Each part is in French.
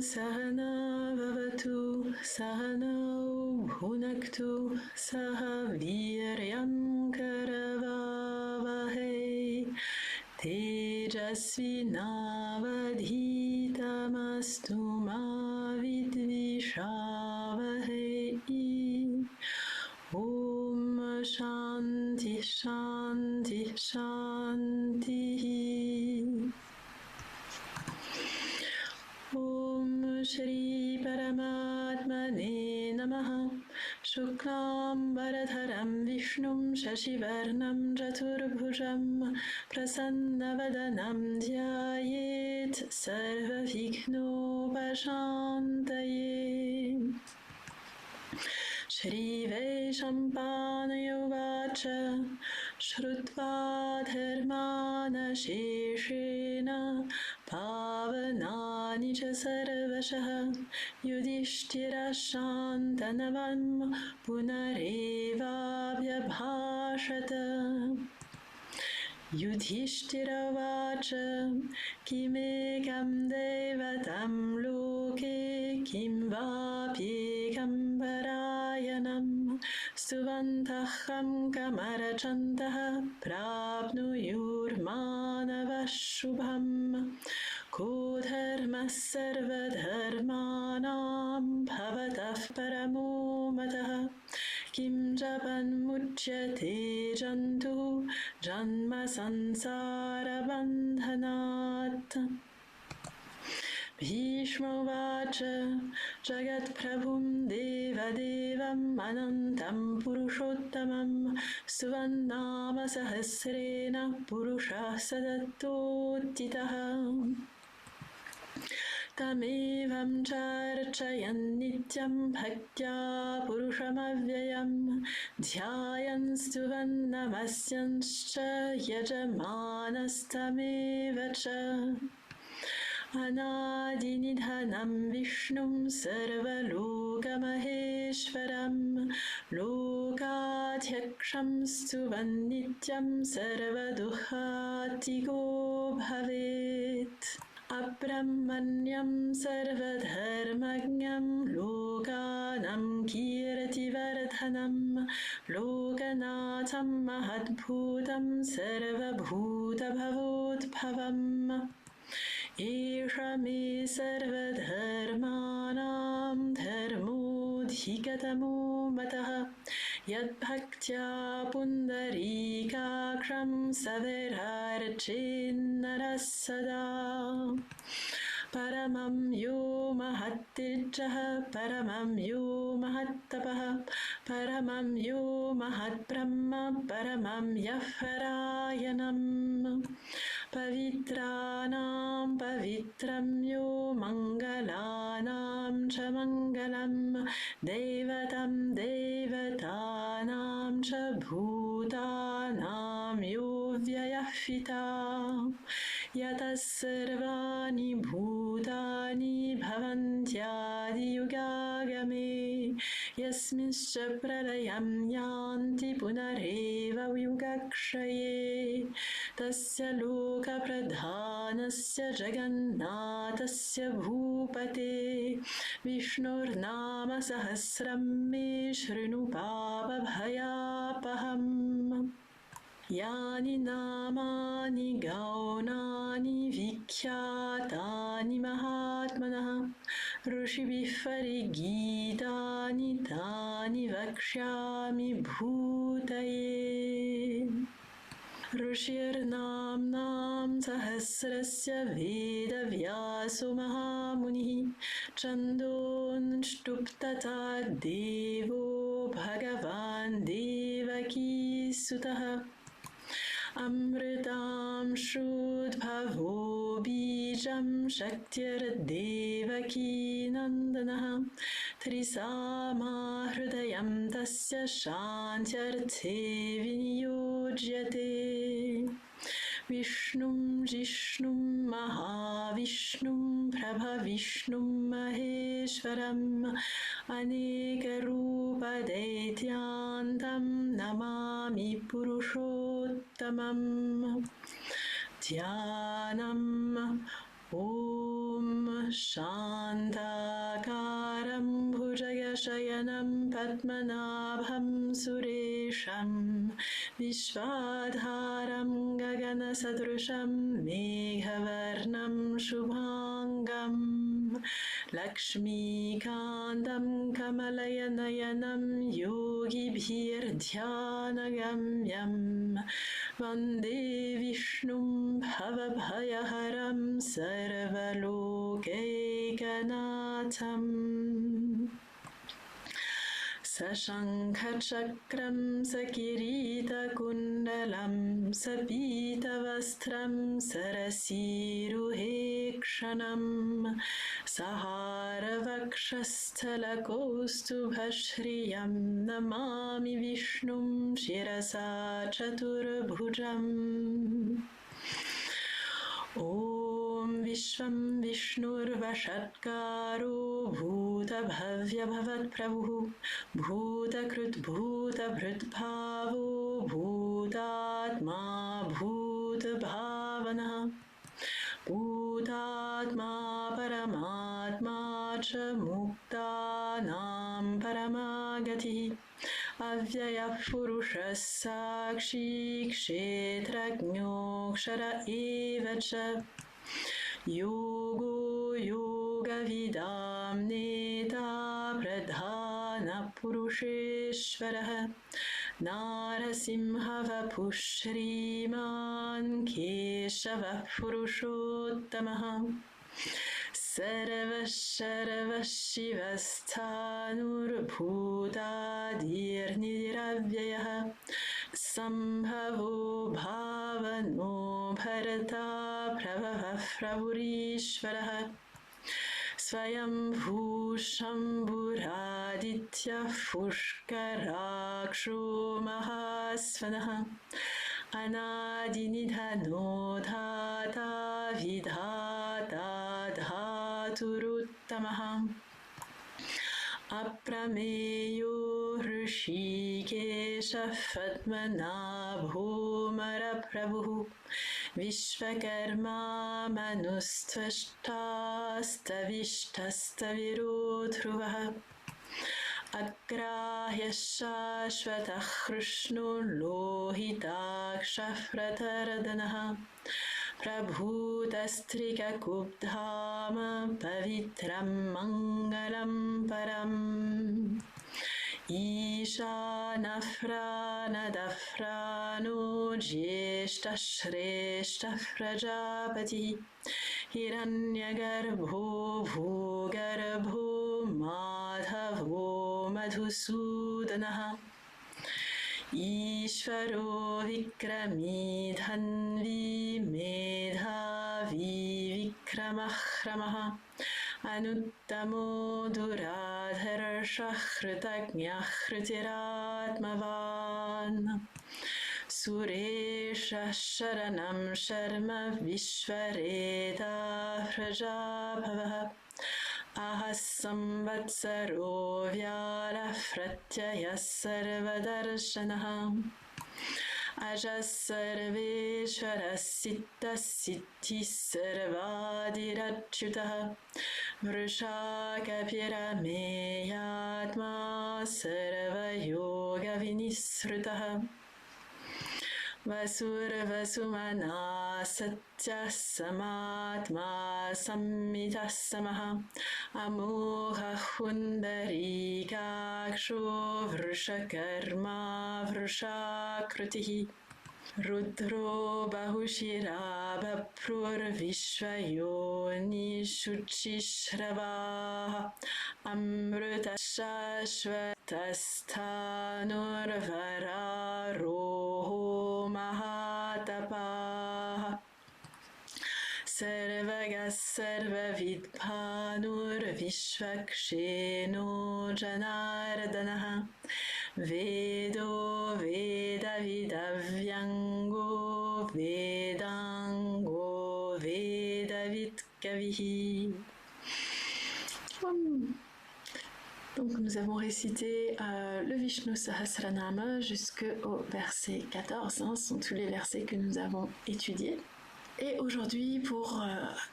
Sahana Vavatu Sahana Bhunaktu Saha Viryam Karavavahe Tejasvinavadhitamastu ma vidvishavahe. Om Shanti Shanti Shanti. Om Shri Paramatmane Namaha. Shuklam Bharadharam Vishnum Shashivarnam Chaturbhujam Prasannavadanam Dhyayet Sarvavignopashantaye. Shri Vaishampanayuvacha Shrutva Dharmana Sheshena Pavanani cha Sarvashaha Yudhishtira Shantanavam Punareva Vyabhashata. Yudhishthira vacha kimekam devatam loke kim vapyekam parayanam stuvantaham kamarachantaha prapnuyurmanavashubham ko dharma sarvadharmanam bhavatah paramo matah kim japan muchyate jantu janma sansara bandhanat. Bhishma vacha jagat prabhum devadevam anantam purushottamam suvannama sahasrena purusha sadattotitaha. Tamevam charchayan nityam bhaktya purushamavyayam dhyayan stuvannamasyamscha yajamanastamevacha. Anadinidhanam Vishnum Sarvalokamaheshwaram Lokadhyaksham Stuvannityam Sarvaduhatigo Bhavet. Abrahmanyam sarvadharmagnyam lokanam kirtivardhanam lokanatham mahadbhutam sarvabhutabhavotbhavam. Esha me sarvadharmanam dharmodhikatamo mataha yad bhaktya pundarikaksham savirharchenarasada. Paramam yo mahattijjaha paramam yo mahattapaha paramam yo mahatbrahma paramam yafarayanam. Pavitranam pavitram yo mangalanam cha mangalam devatam devatanam cha bhutanam yo vyayafita. Yatas sarvani bhutani bhavantyadi yugagame yasmischa pralayam yanti punareva yugakshaye. Tasya loka pradhanasya jagannathasya bhupate Vishnur nama sahasram me shrinu papa bhayapaham. Yani namani gaunani vikhyatani mahatmanaha Rushibhih parigitani tani vakshyami bhutaye. Rushirnamnam sahasrasya veda vyaso mahamunihi chandon shtuptata devo bhagavan devaki sutaha. Amritam shrudbhavo bijam shaktir devaki nandanaha Trisama hrudayam tasya shantyarthe viniyojyate. Vishnum Jishnum Mahavishnum Prabhavishnum Maheshwaram Anekarupa Daityantam Namami Purushottamam. Dhyanam Om शान्ताकारं भुजगशयनं पद्मनाभं सुरेशं विश्वाधारं गगनसदृशं मेघवर्णं शुभाङ्गं लक्ष्मीकान्तं कमलयनयनं योगिभिर्ध्यानगम्यं वन्दे विष्णुं भवभयहरं सर्वलोकैकनाथम् सशङ्खचक्रं सकिरीटकुण्डलं सपीतवस्त्रं सरसीरुहेक्षणं सहारवक्षस्थलकौस्तुभश्रियं नमामि विष्णुं शिरसा चतुर्भुजम् ॐ विश्वं विष्णुर्वषट्कारो भूतभव्यभवत्प्रभुः भूतकृद्भूतभृद्भावो भूतात्मा भूतभावनः भूतात्मा परमात्मा च मुक्तानां परमागतिः अव्ययः पुरुषः साक्षी क्षेत्रज्ञोऽक्षर एव च योगो योगविदां नेता प्रधानपुरुषेश्वरः नारसिंहवपुः श्रीमान् केशवः पुरुषोत्तमः सर्वः शिवस्थाणुर्भूतादिर्निरव्ययः सम्भवो भावनो भरता प्रभवः प्रभुरीश्वरः स्वयंभू शम्भुरादित्यः पुष्कराक्षो महास्वनः अनादिनिधनो धाता विधाता धातुरुत्तमः अप्रमेयो ऋषिकेशः पद्मनाभोऽमरप्रभुः विश्वकर्मा मनुस्त्वष्टास्तविष्टस्तविरो ध्रुवः अग्राह्यः शाश्वतः कृष्णो लोहिताक्षः प्रतरदनः प्रभूतस्त्रिककुब्धाम पवित्रं मङ्गलं परम् ईशानः प्राणदः प्राणो ज्येष्ठः श्रेष्ठः प्रजापतिः हिरण्यगर्भो भूगर्भो माधवो मधुसूदनः ईश्वरो विक्रमी धन्वी मेधावी विक्रमः क्रमः अनुत्तमो दुराधर्षः कृतज्ञः कृतिरात्मवान् सुरेशः शरणं शर्म विश्वरेता प्रजाभवः अहः संवत्सरो व्यालः प्रत्ययः सर्वदर्शनः अजः सर्वेश्वरः सिद्धः सिद्धिः सर्वादिरच्युतः वृषाकपिरमेयात्मा सर्वयोगविनिःसृतः वसुर्वसुमना सत्यः समात्मा संमितः समः अमोघः पुण्डरीकाक्षो वृषकर्मा वृषाकृतिः रुद्रो बहुशिरा बभ्रुर्विश्वयोनिषुचिश्रवाः अमृतः शाश्वतस्थाणुर्वरारोहो महातपाः सर्वगः सर्वविद्भानुर्विश्वक्षेणो जनार्दनः वेदो वेदविदव्यङ्गो वेदाङ्गो वेदवित्कविः. Donc nous avons récité le Vishnu Sahasranama jusqu'au verset 14, hein, ce sont tous les versets que nous avons étudiés. Et aujourd'hui, pour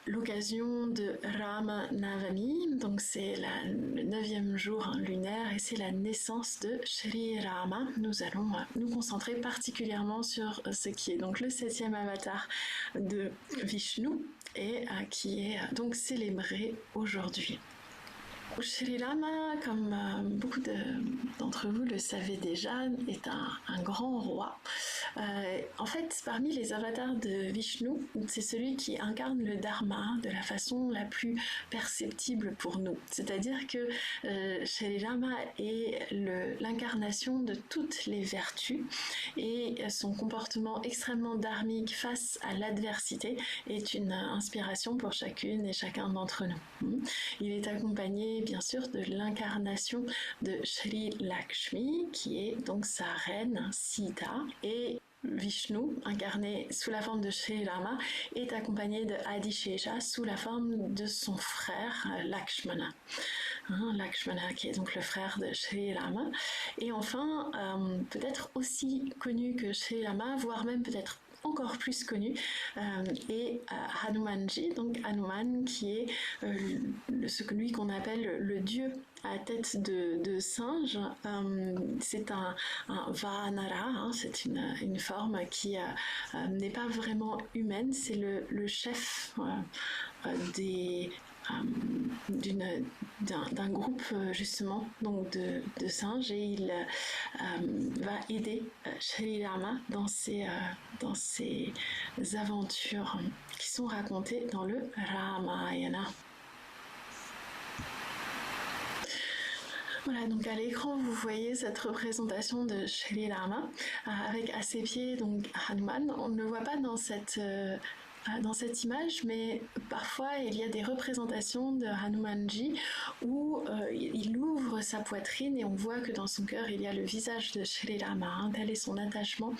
l'occasion de Rama Navami, donc c'est le 9e jour lunaire et c'est la naissance de Shri Rama, nous allons nous concentrer particulièrement sur ce qui est donc le 7e avatar de Vishnu et qui est donc célébré aujourd'hui. Shri Rama, comme beaucoup d'entre vous le savez déjà, est un grand roi. En fait, parmi les avatars de Vishnu, c'est celui qui incarne le Dharma de la façon la plus perceptible pour nous. C'est-à-dire que Shri Rama est l'incarnation de toutes les vertus et son comportement extrêmement dharmique face à l'adversité est une inspiration pour chacune et chacun d'entre nous. Il est accompagné bien sûr de l'incarnation de Shri Lakshmi, qui est donc sa reine Sita, et Vishnu, incarné sous la forme de Shri Rama, est accompagné de Adishesha sous la forme de son frère Lakshmana. Lakshmana qui est donc le frère de Shri Rama. Et enfin, peut-être aussi connu que Shri Rama, voire même peut-être encore plus connu, et Hanumanji, donc Hanuman qui est celui qu'on appelle le dieu à tête de singe. C'est un Vanara, c'est une forme qui n'est pas vraiment humaine, c'est le chef d'un groupe justement donc de singes, et il va aider Shri Rama dans ses aventures qui sont racontées dans le Ramayana. Voilà, donc à l'écran vous voyez cette représentation de Shri Rama avec à ses pieds donc Hanuman. On ne le voit pas dans cette image, mais parfois il y a des représentations de Hanumanji où il ouvre sa poitrine et on voit que dans son cœur il y a le visage de Shri Rama, tel est son attachement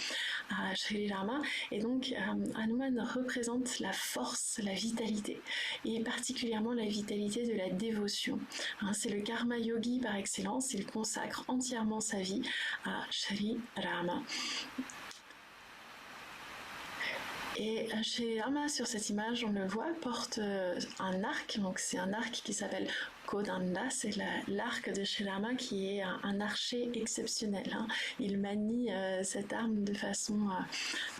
à Shri Rama. Et donc Hanuman représente la force, la vitalité, et particulièrement la vitalité de la dévotion. C'est le karma yogi par excellence, il consacre entièrement sa vie à Shri Rama. Et Shri Rama, sur cette image, on le voit, porte un arc, donc c'est un arc qui s'appelle Kodanda, c'est l'arc de Shri Rama qui est un archer exceptionnel. Il manie cette arme de façon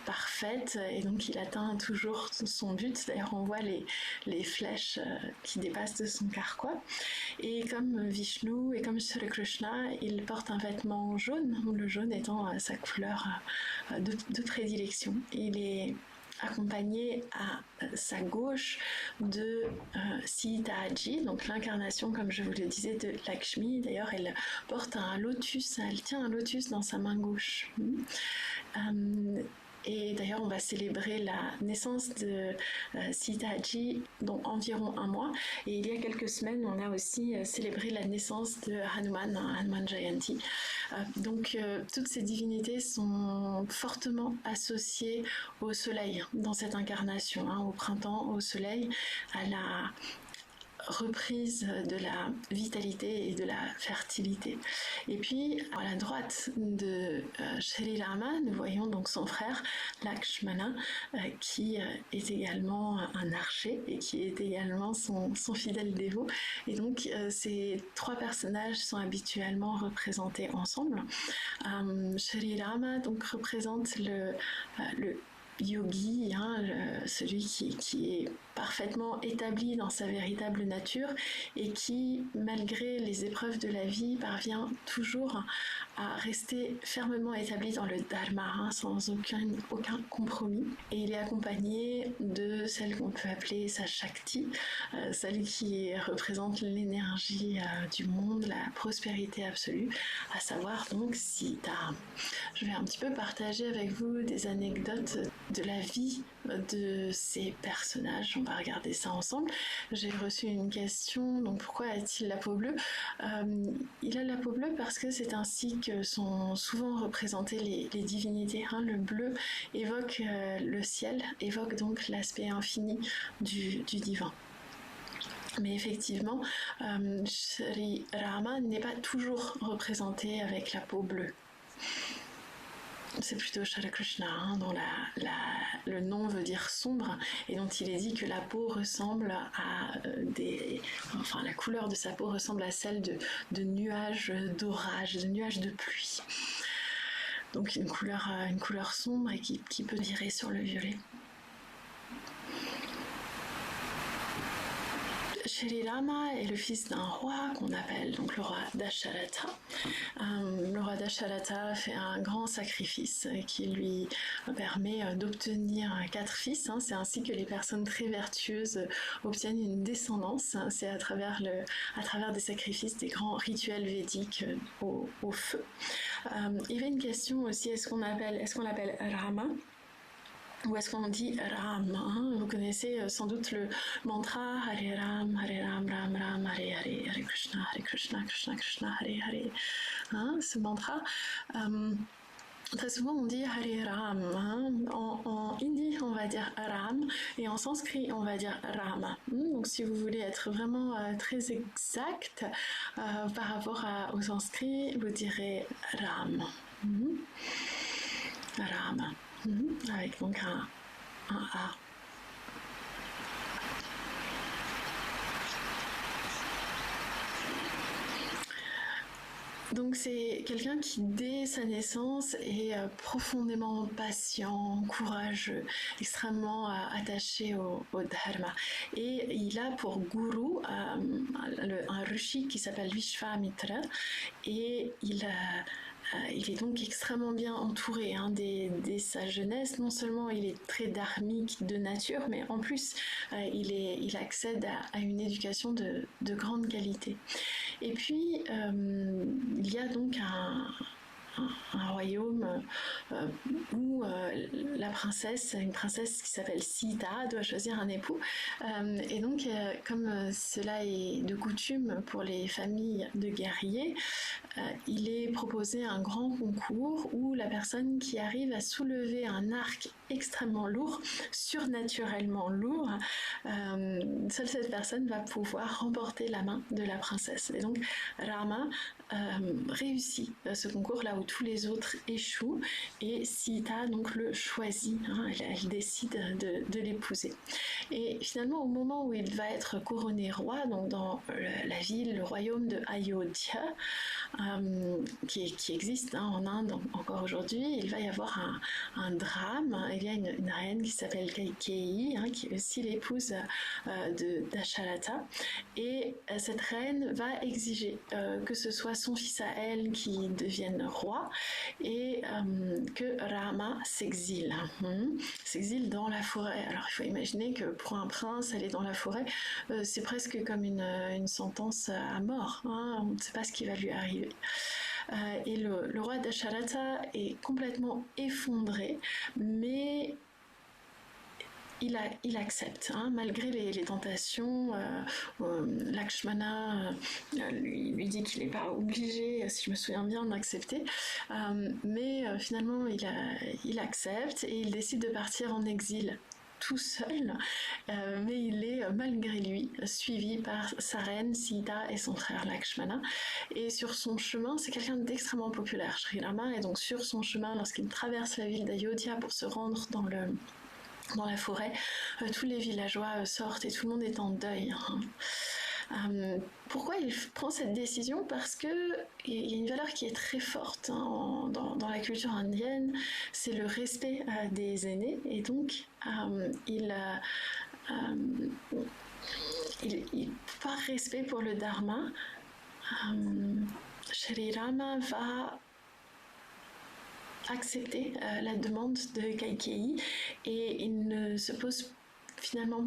parfaite et donc il atteint toujours son but. D'ailleurs, on voit les flèches qui dépassent de son carquois. Et comme Vishnu et comme Sri Krishna, il porte un vêtement jaune, le jaune étant sa couleur de prédilection. Il est accompagné à sa gauche de Sitaji, donc l'incarnation, comme je vous le disais, de Lakshmi. D'ailleurs, elle porte un lotus, elle tient un lotus dans sa main gauche. Et d'ailleurs, on va célébrer la naissance de Sitaji dans environ un mois. Et il y a quelques semaines, on a aussi célébré la naissance de Hanuman Jayanti. Donc, toutes ces divinités sont fortement associées au soleil dans cette incarnation, au printemps, au soleil, à la reprise de la vitalité et de la fertilité. Et puis à la droite de Shri Rama, nous voyons donc son frère Lakshmana qui est également un archer et qui est également son fidèle dévot. Et donc ces trois personnages sont habituellement représentés ensemble. Shri Rama donc représente le yogi, celui qui est parfaitement établi dans sa véritable nature et qui, malgré les épreuves de la vie, parvient toujours à rester fermement établi dans le dharma, sans aucun compromis. Et il est accompagné de celle qu'on peut appeler sa Shakti, celle qui représente l'énergie du monde, la prospérité absolue, à savoir donc Sita. Je vais un petit peu partager avec vous des anecdotes de la vie de ces personnages. On va regarder ça ensemble. J'ai reçu une question, donc pourquoi a-t-il la peau bleue ? Il a la peau bleue parce que c'est ainsi que sont souvent représentées les divinités. Le bleu évoque le ciel, évoque donc l'aspect infini du divin. Mais effectivement, Shri Rama n'est pas toujours représenté avec la peau bleue. c'est plutôt Shri Krishna, hein, dont le nom veut dire sombre, et dont il est dit que la peau ressemble à enfin la couleur de sa peau ressemble à celle de nuages d'orage, de nuages de pluie. Donc une couleur sombre et qui peut virer sur le violet. Shri Rama est le fils d'un roi qu'on appelle donc le roi Dasharatha. Le roi Dasharatha fait un grand sacrifice qui lui permet d'obtenir 4 fils. C'est ainsi que les personnes très vertueuses obtiennent une descendance. C'est à travers des sacrifices, des grands rituels védiques au feu. Il y avait une question aussi, est-ce qu'on l'appelle Rama? Ou est-ce qu'on dit Ram, hein? Vous connaissez sans doute le mantra Hare Ram, Ram Ram, Hare Hare, Hare Krishna, Krishna Krishna, Hare Hare. Hein, ce mantra. Très souvent on dit Hare Ram. Hein? En hindi on va dire Ram et en sanskrit on va dire Rama. Donc si vous voulez être vraiment très exact par rapport au sanskrit, vous direz Ram. Rama. Avec donc un A. Donc c'est quelqu'un qui, dès sa naissance, est profondément patient, courageux, extrêmement attaché au dharma. Et il a pour gourou un rishi qui s'appelle Vishvamitra, et il est donc extrêmement bien entouré dès sa jeunesse. Non seulement il est très dharmique de nature, mais en plus il accède à une éducation de grande qualité. Et puis il y a donc un royaume où une princesse qui s'appelle Sita doit choisir un époux. Et donc, comme cela est de coutume pour les familles de guerriers, il est proposé un grand concours où la personne qui arrive à soulever un arc extrêmement lourd, surnaturellement lourd, seule cette personne va pouvoir remporter la main de la princesse. Et donc, Rama réussit ce concours là où tous les autres échouent, et Sita donc le choisit, elle décide de l'épouser. Et finalement, au moment où il va être couronné roi, donc dans la ville, le royaume de Ayodhya, qui existe en Inde encore aujourd'hui, il va y avoir un drame. Il y a une reine qui s'appelle Kaikeyi, qui est aussi l'épouse de Dasharatha, et cette reine va exiger que ce soit son fils à elle qui devienne roi, et que Rama s'exile dans la forêt. Alors il faut imaginer que pour un prince, aller dans la forêt, c'est presque comme une sentence à mort. On ne sait pas ce qui va lui arriver. Et le roi Dasharatha est complètement effondré, mais il accepte, malgré les tentations. Lakshmana lui dit qu'il n'est pas obligé, si je me souviens bien, d'accepter, mais finalement il accepte et il décide de partir en exil tout seul, mais il est malgré lui suivi par sa reine Sita et son frère Lakshmana. Et sur son chemin, c'est quelqu'un d'extrêmement populaire, Sri Rama, et donc sur son chemin, lorsqu'il traverse la ville d'Ayodhya pour se rendre dans la forêt, tous les villageois sortent et tout le monde est en deuil. Pourquoi il prend cette décision? Parce que il y a une valeur qui est très forte dans la culture indienne, c'est le respect des aînés, et donc par respect pour le dharma, Shri Rama va accepter la demande de Kaikeyi, et il ne se pose finalement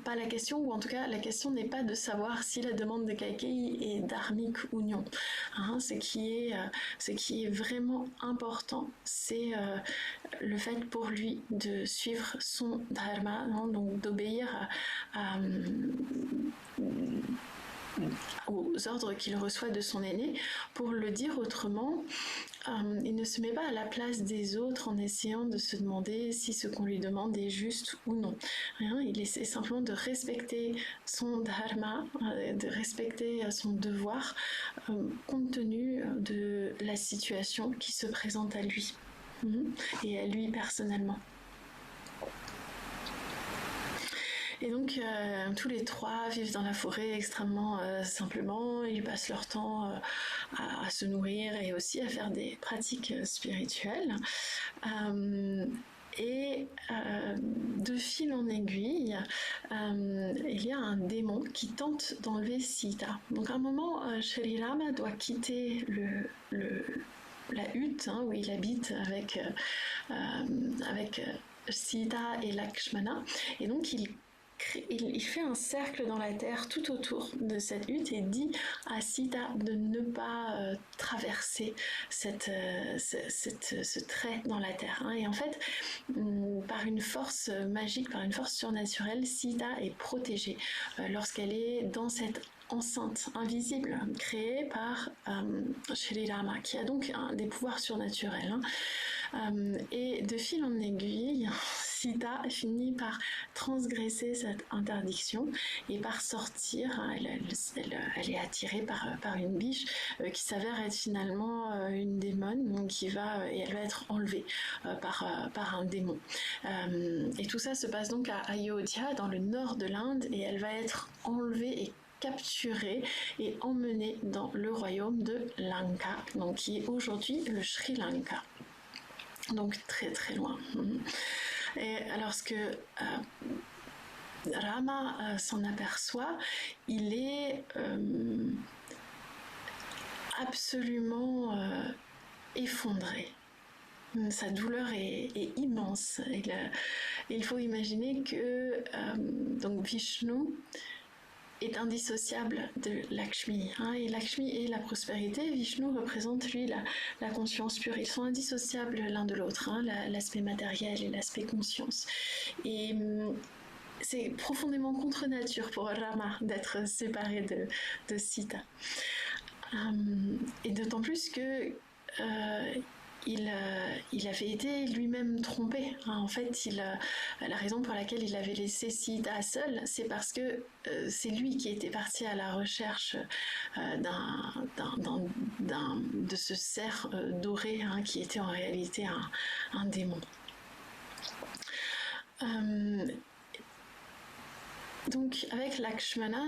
pas la question, ou en tout cas la question n'est pas de savoir si la demande de Kaikeyi est dharmique ou non. Ce qui est vraiment important, c'est le fait pour lui de suivre son dharma, donc d'obéir aux ordres qu'il reçoit de son aîné. Pour le dire autrement, il ne se met pas à la place des autres en essayant de se demander si ce qu'on lui demande est juste ou non. Il essaie simplement de respecter son dharma, de respecter son devoir, compte tenu de la situation qui se présente à lui. et à lui personnellement. Et donc, tous les trois vivent dans la forêt extrêmement simplement. Ils passent leur temps à se nourrir et aussi à faire des pratiques spirituelles. Et de fil en aiguille, il y a un démon qui tente d'enlever Sita. Donc à un moment, Sri Rama doit quitter la hutte où il habite avec Sita et Lakshmana. Et donc il fait un cercle dans la terre tout autour de cette hutte et dit à Sita de ne pas traverser ce trait dans la terre. Et en fait, par une force magique, par une force surnaturelle, Sita est protégée lorsqu'elle est dans cette enceinte invisible créée par Sri Rama, qui a donc des pouvoirs surnaturels. Et de fil en aiguille, Sita finit par transgresser cette interdiction et par sortir. Elle est attirée par une biche qui s'avère être finalement une démone, donc et elle va être enlevée par un démon. Et tout ça se passe donc à Ayodhya, dans le nord de l'Inde, et elle va être enlevée et capturée et emmenée dans le royaume de Lanka, donc qui est aujourd'hui le Sri Lanka. Donc très très loin. Et lorsque Rama s'en aperçoit, il est absolument effondré. Sa douleur est immense. Il faut imaginer que donc Vishnu est indissociable de Lakshmi. Et Lakshmi est la prospérité, Vishnu représente lui la conscience pure. Ils sont indissociables l'un de l'autre, l'aspect matériel et l'aspect conscience. Et c'est profondément contre nature pour Rama d'être séparé de Sita. Et d'autant plus que il avait été lui-même trompé. En fait, la raison pour laquelle il avait laissé Sita seule, c'est parce que c'est lui qui était parti à la recherche de ce cerf doré qui était en réalité un démon. Donc, avec Lakshmana,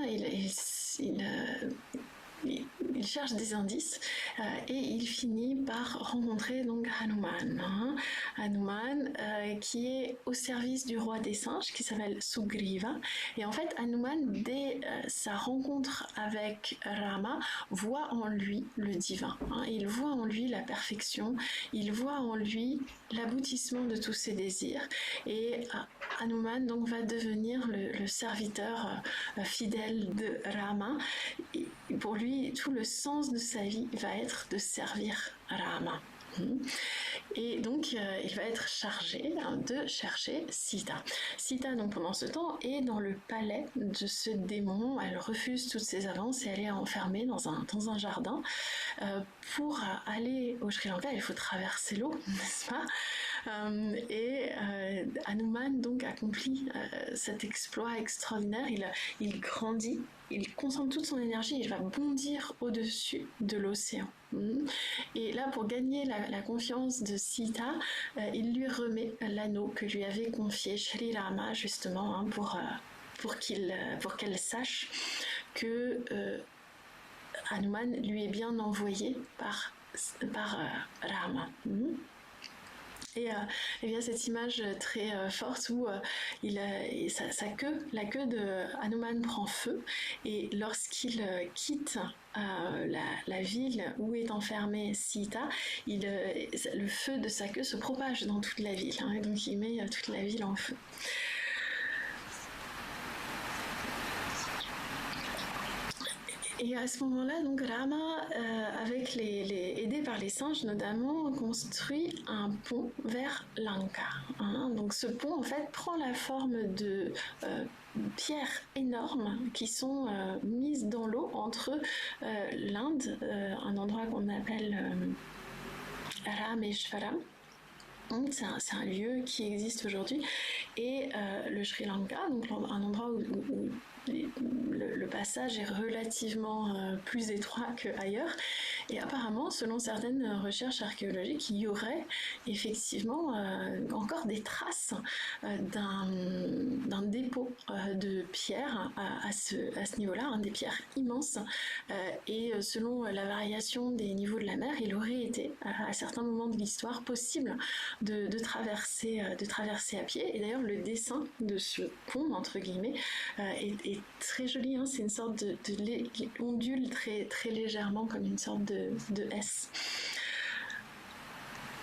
il cherche des indices et il finit par rencontrer donc Hanuman. Hanuman qui est au service du roi des singes qui s'appelle Sugriva. Et en fait, Hanuman, dès sa rencontre avec Rama, voit en lui le divin. Il voit en lui la perfection, il voit en lui l'aboutissement de tous ses désirs. Et Hanuman donc va devenir le serviteur fidèle de Rama. Et pour lui, tout le sens de sa vie va être de servir Rama. Et donc, il va être chargé de chercher Sita. Sita, donc, pendant ce temps, est dans le palais de ce démon. Elle refuse toutes ses avances et elle est enfermée dans un jardin. Pour aller au Sri Lanka, il faut traverser l'eau, n'est-ce pas ? Et Hanuman donc accomplit cet exploit extraordinaire. Il grandit, il concentre toute son énergie, il va bondir au-dessus de l'océan. Et là, pour gagner la confiance de Sita, il lui remet l'anneau que lui avait confié Sri Rama justement pour qu'elle sache que Hanuman lui est bien envoyé par Rama. Et bien cette image très forte où la queue de Hanuman prend feu et lorsqu'il quitte la ville où est enfermée Sita, le feu de sa queue se propage dans toute la ville et donc il met toute la ville en feu. Et à ce moment-là, donc Rama, aidé par les singes notamment, construit un pont vers Lanka. Donc ce pont en fait prend la forme de pierres énormes qui sont mises dans l'eau entre l'Inde, un endroit qu'on appelle Rameshwaram. C'est un lieu qui existe aujourd'hui, et le Sri Lanka, donc un endroit où le passage est relativement plus étroit qu'ailleurs. Et apparemment, selon certaines recherches archéologiques, il y aurait effectivement encore des traces d'un dépôt de pierres à ce niveau-là, des pierres immenses. Et selon la variation des niveaux de la mer, il aurait été à certains moments de l'histoire possible de traverser à pied. Et d'ailleurs, le dessin de ce pont, entre guillemets, est très joli. C'est une sorte il ondule très légèrement comme une sorte de S.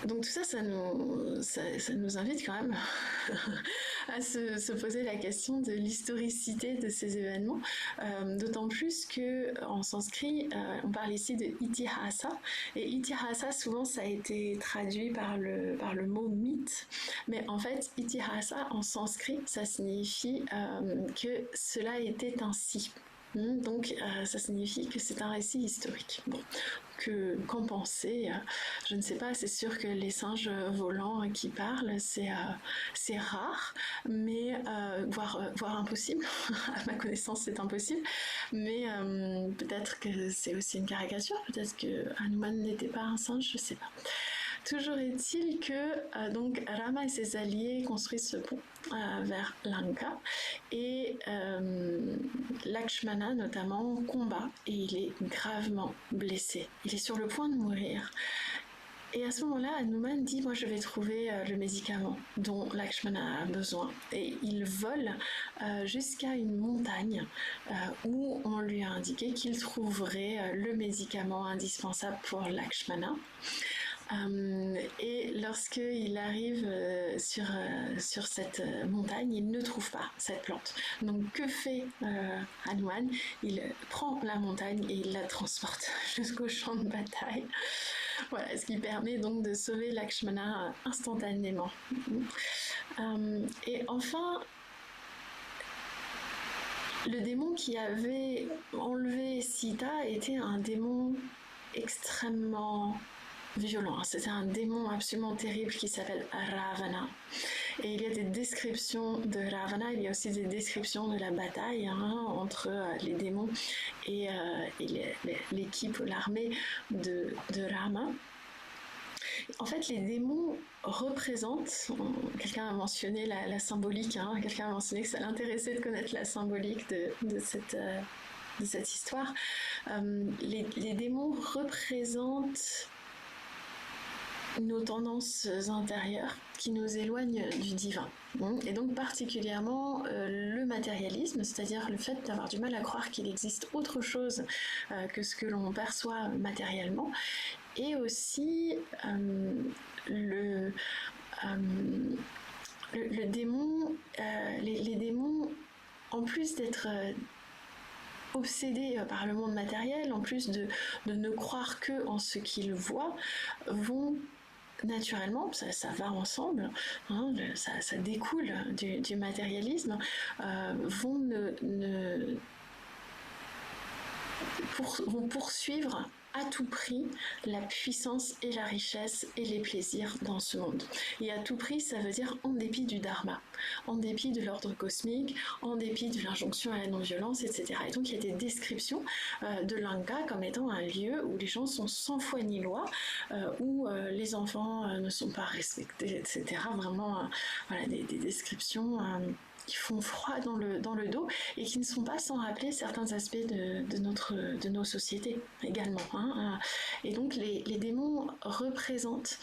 Donc tout ça, ça nous invite quand même à se poser la question de l'historicité de ces événements, d'autant plus qu'en sanskrit, on parle ici de itihasa, et itihasa, souvent, ça a été traduit par le mot mythe, mais en fait, itihasa, en sanskrit, ça signifie que cela était ainsi. Donc ça signifie que c'est un récit historique. Bon, qu'en penser, je ne sais pas, c'est sûr que les singes volants qui parlent, c'est rare, mais voire impossible. À ma connaissance, c'est impossible. Mais peut-être que c'est aussi une caricature, peut-être que Hanuman n'était pas un singe, je ne sais pas. Toujours est-il que donc Rama et ses alliés construisent ce pont vers Lanka et Lakshmana notamment combat et il est gravement blessé. Il est sur le point de mourir. Et à ce moment-là, Hanuman dit « Moi, je vais trouver le médicament dont Lakshmana a besoin. » Et il vole jusqu'à une montagne où on lui a indiqué qu'il trouverait le médicament indispensable pour Lakshmana. Et lorsqu'il arrive sur cette montagne, il ne trouve pas cette plante. Donc que fait Hanuman? Il prend la montagne et il la transporte jusqu'au champ de bataille. Voilà, ce qui permet donc de sauver Lakshmana instantanément. Et enfin, le démon qui avait enlevé Sita était un démon extrêmement violent. C'était un démon absolument terrible qui s'appelle Ravana. Et il y a des descriptions de Ravana, il y a aussi des descriptions de la bataille entre les démons et l'équipe, l'armée de Rama. En fait, les démons représentent, quelqu'un a mentionné la symbolique, quelqu'un a mentionné que ça l'intéressait de connaître la symbolique de cette histoire. Les démons représentent nos tendances intérieures qui nous éloignent du divin. Et donc particulièrement le matérialisme, c'est-à-dire le fait d'avoir du mal à croire qu'il existe autre chose que ce que l'on perçoit matériellement, et aussi le démon, les démons, en plus d'être obsédés par le monde matériel, en plus de ne croire que en ce qu'ils voient, vont naturellement, ça va ensemble, ça découle du matérialisme, vont poursuivre à tout prix la puissance et la richesse et les plaisirs dans ce monde. Et à tout prix, ça veut dire en dépit du dharma, en dépit de l'ordre cosmique, en dépit de l'injonction à la non-violence, etc. Et donc il y a des descriptions de Lanka comme étant un lieu où les gens sont sans foi ni loi, où les enfants ne sont pas respectés, etc. Vraiment, voilà, des descriptions qui font froid dans le dos et qui ne sont pas sans rappeler certains aspects de nos sociétés également. Et donc les démons représentent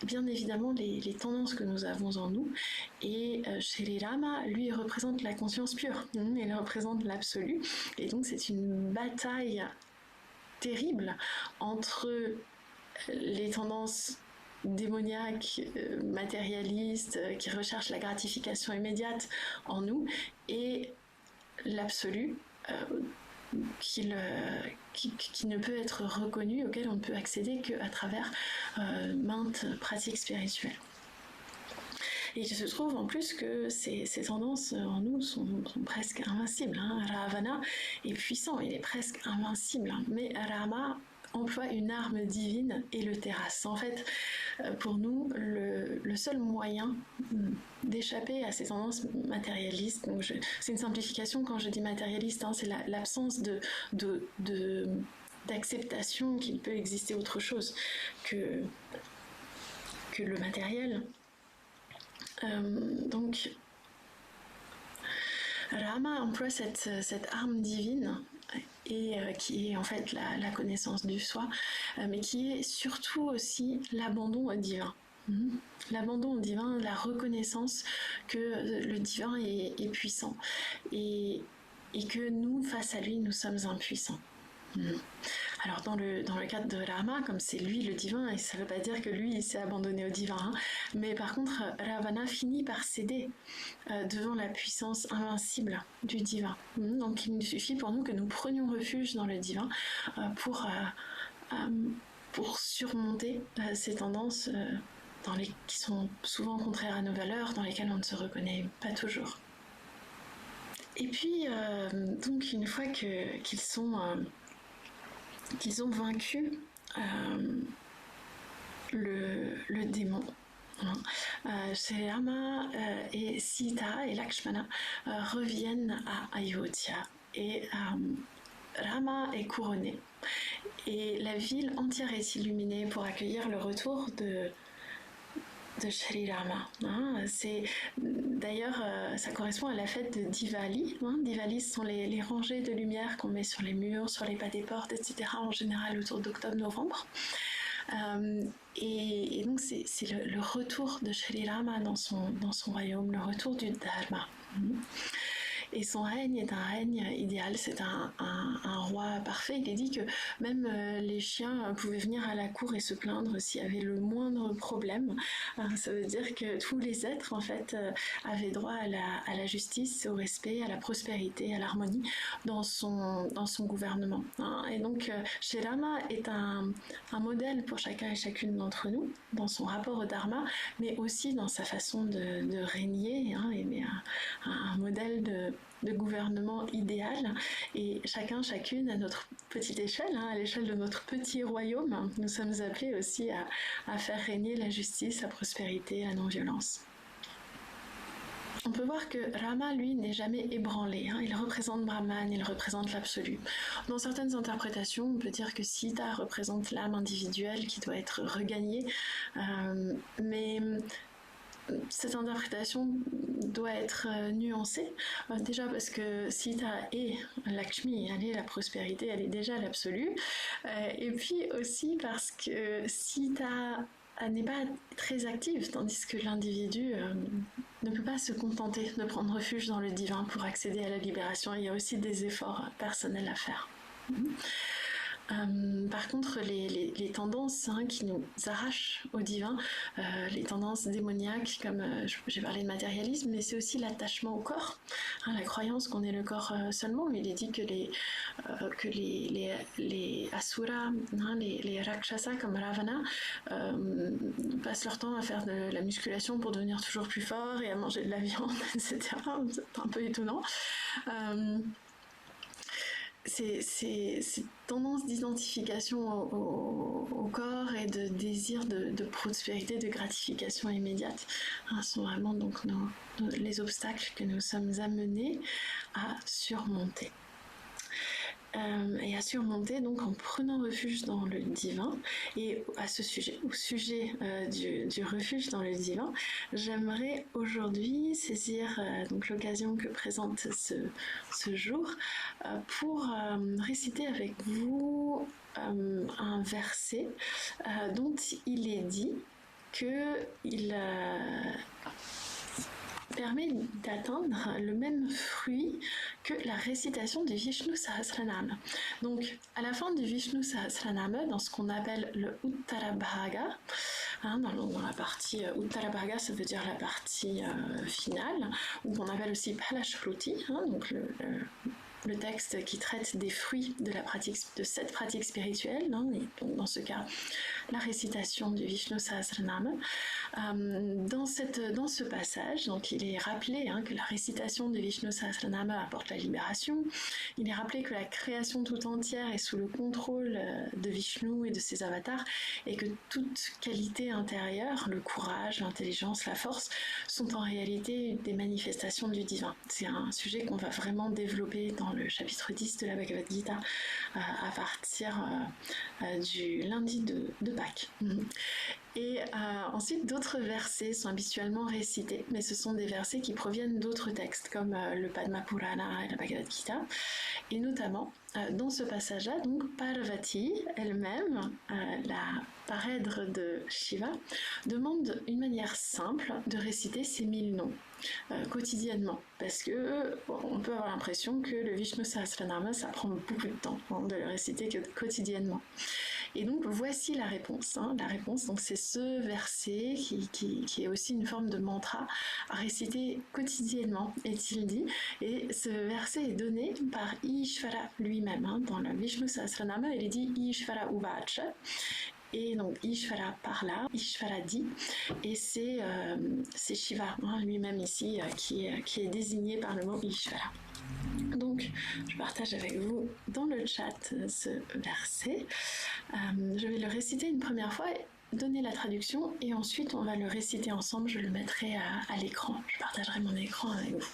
bien évidemment les tendances que nous avons en nous, et Shri Rama, lui, représente la conscience pure, il représente l'absolu, et donc c'est une bataille terrible entre les tendances démoniaque, matérialiste, qui recherche la gratification immédiate en nous, et l'absolu qui ne peut être reconnu, auquel on ne peut accéder qu'à travers maintes pratiques spirituelles. Et il se trouve en plus que ces tendances en nous sont presque invincibles. Ravana est puissant, il est presque invincible, mais Rama emploie une arme divine et le terrasse. En fait, pour nous, le seul moyen d'échapper à ces tendances matérialistes, donc c'est une simplification quand je dis matérialiste, hein, c'est l'absence d'acceptation qu'il peut exister autre chose que le matériel. Donc, Rama emploie cette arme divine et qui est en fait la connaissance du soi, mais qui est surtout aussi l'abandon au divin. L'abandon au divin, la reconnaissance que le divin est puissant et que nous, face à lui, nous sommes impuissants. Alors dans le cadre de Rama, comme c'est lui le divin, et ça ne veut pas dire que lui il s'est abandonné au divin, hein, mais par contre Ravana finit par céder devant la puissance invincible du divin. Donc il suffit pour nous que nous prenions refuge dans le divin pour surmonter ces tendances qui sont souvent contraires à nos valeurs, dans lesquelles on ne se reconnaît pas toujours. Et puis donc une fois qu'ils ont vaincu le démon. Sri Rama et Sita et Lakshmana reviennent à Ayodhya et Rama est couronné et la ville entière est illuminée pour accueillir le retour de Sri Rama. D'ailleurs, ça correspond à la fête de Diwali. Diwali, ce sont les rangées de lumière qu'on met sur les murs, sur les pas des portes, etc. en général autour d'octobre-novembre. Et donc c'est le retour de Sri Rama dans son royaume, le retour du Dharma. Et son règne est un règne idéal, c'est un roi parfait. Il est dit que même les chiens pouvaient venir à la cour et se plaindre s'il y avait le moindre problème. Ça veut dire que tous les êtres, en fait, avaient droit à la justice, au respect, à la prospérité, à l'harmonie dans son gouvernement. Et donc, Sri Rama est un modèle pour chacun et chacune d'entre nous, dans son rapport au Dharma, mais aussi dans sa façon de régner, et un modèle de gouvernement idéal, et chacune à notre petite échelle, à l'échelle de notre petit royaume, nous sommes appelés aussi à faire régner la justice, la prospérité, la non-violence. On peut voir que Rama, lui, n'est jamais ébranlé. Il représente Brahman, il représente l'absolu. Dans certaines interprétations, on peut dire que Sita représente l'âme individuelle qui doit être regagnée, mais cette interprétation doit être nuancée, déjà parce que Sita est Lakshmi, elle est la prospérité, elle est déjà l'absolu, et puis aussi parce que Sita n'est pas très active, tandis que l'individu ne peut pas se contenter de prendre refuge dans le divin pour accéder à la libération. Il y a aussi des efforts personnels à faire. Par contre, les tendances qui nous arrachent au divin, les tendances démoniaques, comme j'ai parlé de matérialisme, mais c'est aussi l'attachement au corps, la croyance qu'on est le corps seulement. Il est dit que les asuras, les rakshasas comme Ravana, passent leur temps à faire de la musculation pour devenir toujours plus forts et à manger de la viande, etc. C'est un peu étonnant. Ces tendances d'identification au corps et de désir de prospérité, de gratification immédiate sont vraiment donc les obstacles que nous sommes amenés à surmonter. Et à surmonter donc en prenant refuge dans le divin. Et au sujet du refuge dans le divin, j'aimerais aujourd'hui saisir donc l'occasion que présente ce jour pour réciter avec vous un verset dont il est dit qu'il permet d'atteindre le même fruit que la récitation du Vishnu Sahasranama. Donc, à la fin du Vishnu Sahasranama, dans ce qu'on appelle le Uttarabhaga, dans la partie Uttarabhaga, ça veut dire la partie finale, ou qu'on appelle aussi Palashruti, donc le texte qui traite des fruits de la pratique, de cette pratique spirituelle, hein, et donc dans ce cas, la récitation du Vishnu Sahasranama. Dans ce passage, donc il est rappelé que la récitation du Vishnu Sahasranama apporte la libération. Il est rappelé que la création tout entière est sous le contrôle de Vishnu et de ses avatars, et que toute qualité intérieure, le courage, l'intelligence, la force, sont en réalité des manifestations du divin. C'est un sujet qu'on va vraiment développer dans le chapitre 10 de la Bhagavad Gita à partir du lundi de Pâques. Et ensuite, d'autres versets sont habituellement récités, mais ce sont des versets qui proviennent d'autres textes, comme le Padma Purana et la Bhagavad Gita. Et notamment, dans ce passage-là, donc Parvati elle-même, la parèdre de Shiva, demande une manière simple de réciter ces 1000 noms quotidiennement, parce que on peut avoir l'impression que le Vishnu Sahasranama, ça prend beaucoup de temps de le réciter quotidiennement. Et donc voici la réponse. La réponse, donc c'est ce verset qui est aussi une forme de mantra à réciter quotidiennement, est-il dit. Et ce verset est donné par Ishvara lui-même. Dans le Vishnu Sahasranama, il est dit Ishvara Uvacha. Et donc Ishvara parla, Ishvara dit, et c'est Shiva lui-même ici qui est désigné par le mot Ishvara. Donc, je partage avec vous dans le chat ce verset. Je vais le réciter une première fois, donner la traduction, et ensuite on va le réciter ensemble. Je le mettrai à l'écran. Je partagerai mon écran avec vous.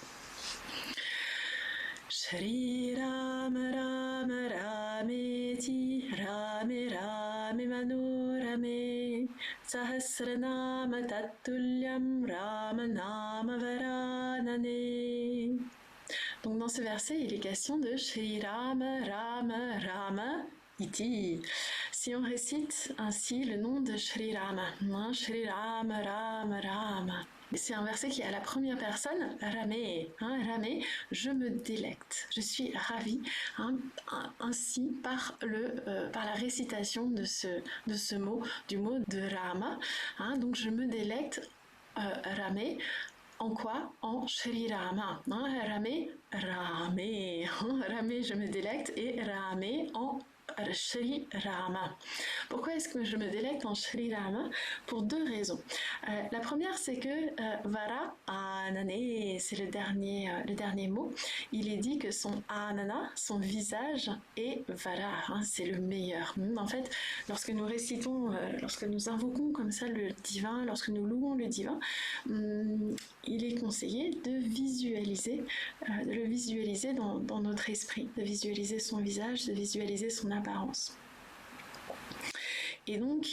Shri Rama Rama Rameti Rame Rame Manorame Sahasranama Tattulyam Rama Nama Varanane. Donc dans ce verset, il est question de Shri Rama Rama Rama Iti. Si on récite ainsi le nom de Shri Rama, Shri Rama Rama Rama, c'est un verset qui est à la première personne, Ramé, Ramé, je me délecte, je suis ravie, ainsi par la récitation de ce mot, du mot de Rama, donc je me délecte, Ramé. En quoi? En Shri Rama. Ramé, Ramé. Ramé, je me délecte, et Ramé en Shri Rama. Pourquoi est-ce que je me délecte en Shri Rama? Pour deux raisons. La première, c'est que Vara Anane, c'est le dernier mot. Il est dit que son Anana, son visage, est Vara, c'est le meilleur. En fait, lorsque nous récitons, lorsque nous invoquons comme ça le divin, lorsque nous louons le divin, il est conseillé de le visualiser dans notre esprit, de visualiser son visage, de visualiser son apparence. Et donc,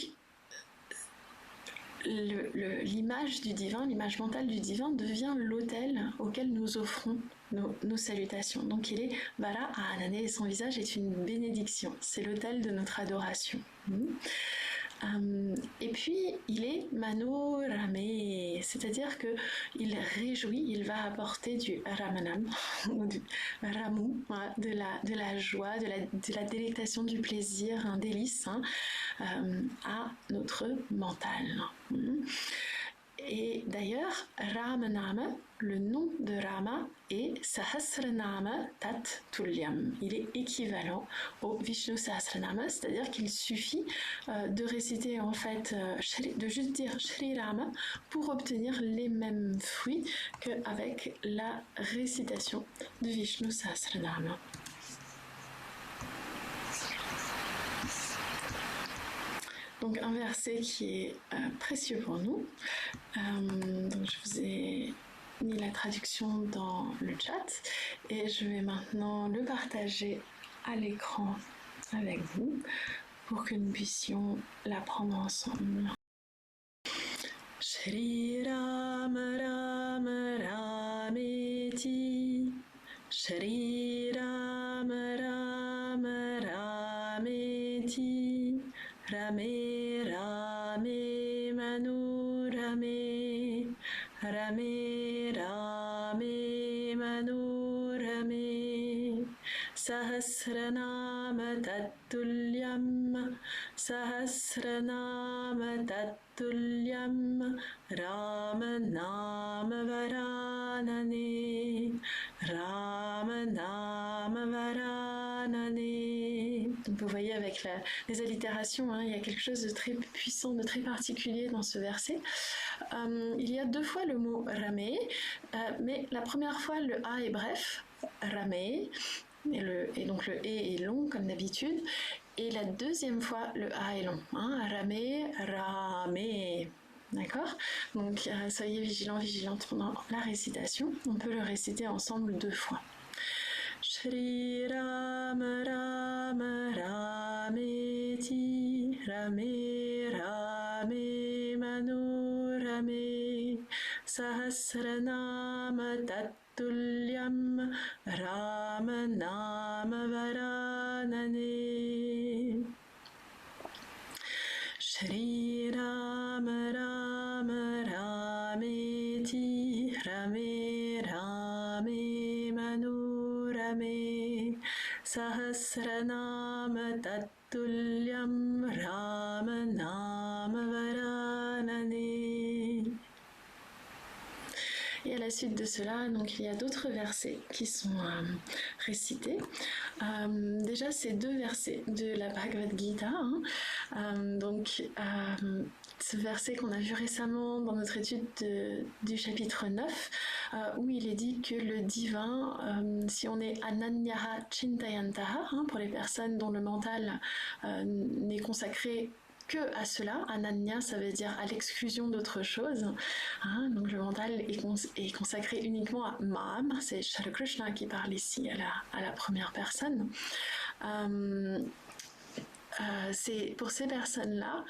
l'image du divin, l'image mentale du divin devient l'autel auquel nous offrons nos salutations. Donc il est Vara Anane, et son visage est une bénédiction, c'est l'autel de notre adoration. Et puis il est Manorame, c'est-à-dire que il réjouit, il va apporter du Ramanam ou du Ramu, de la joie, de la délectation, du plaisir, un délice à notre mental. Et d'ailleurs, Ramanama, le nom de Rama, est Sahasranama Tat Tulyam. Il est équivalent au Vishnu Sahasranama, c'est-à-dire qu'il suffit de réciter en fait, de juste dire Shri Rama pour obtenir les mêmes fruits qu'avec la récitation de Vishnu Sahasranama. Donc un verset qui est précieux pour nous. Donc je vous ai mis la traduction dans le chat et je vais maintenant le partager à l'écran avec vous pour que nous puissions l'apprendre ensemble. Shri Rama Rama Rameti Shri Rama Rama Rameti Rame Rame Manorame Rame Rame Manorame Sahasranama Tattulyam Sahasranama Tattulyam Ramanama Varanane Ramanama Varanane. Donc vous voyez avec les allitérations, hein, il y a quelque chose de très puissant, de très particulier dans ce verset. Il y a 2 fois le mot ramé, mais la première fois le A est bref, ramé, et donc le E est long comme d'habitude, et la deuxième fois le A est long, hein, ramé, ramé. D'accord? Donc soyez vigilants, vigilantes pendant la récitation. On peut le réciter ensemble 2 fois. Shri Rama Rama Rameti Rame Rame Manurame Sahasranama Tattulyam Ramanama Varanane. Shri Rama Rama Rameti Rame Rame Manurame Sahasranama Tattulyam Ramanama Varanane. Et à la suite de cela, donc, il y a d'autres versets qui sont récités. Déjà, c'est 2 versets de la Bhagavad Gita. Ce verset qu'on a vu récemment dans notre étude du chapitre 9, où il est dit que le divin, si on est ananyaha chintayantaha, pour les personnes dont le mental n'est consacré que à cela, ananya, ça veut dire à l'exclusion d'autre chose. Donc le mental est consacré uniquement à Maam, c'est Shri Krishna qui parle ici à la première personne. C'est pour ces personnes-là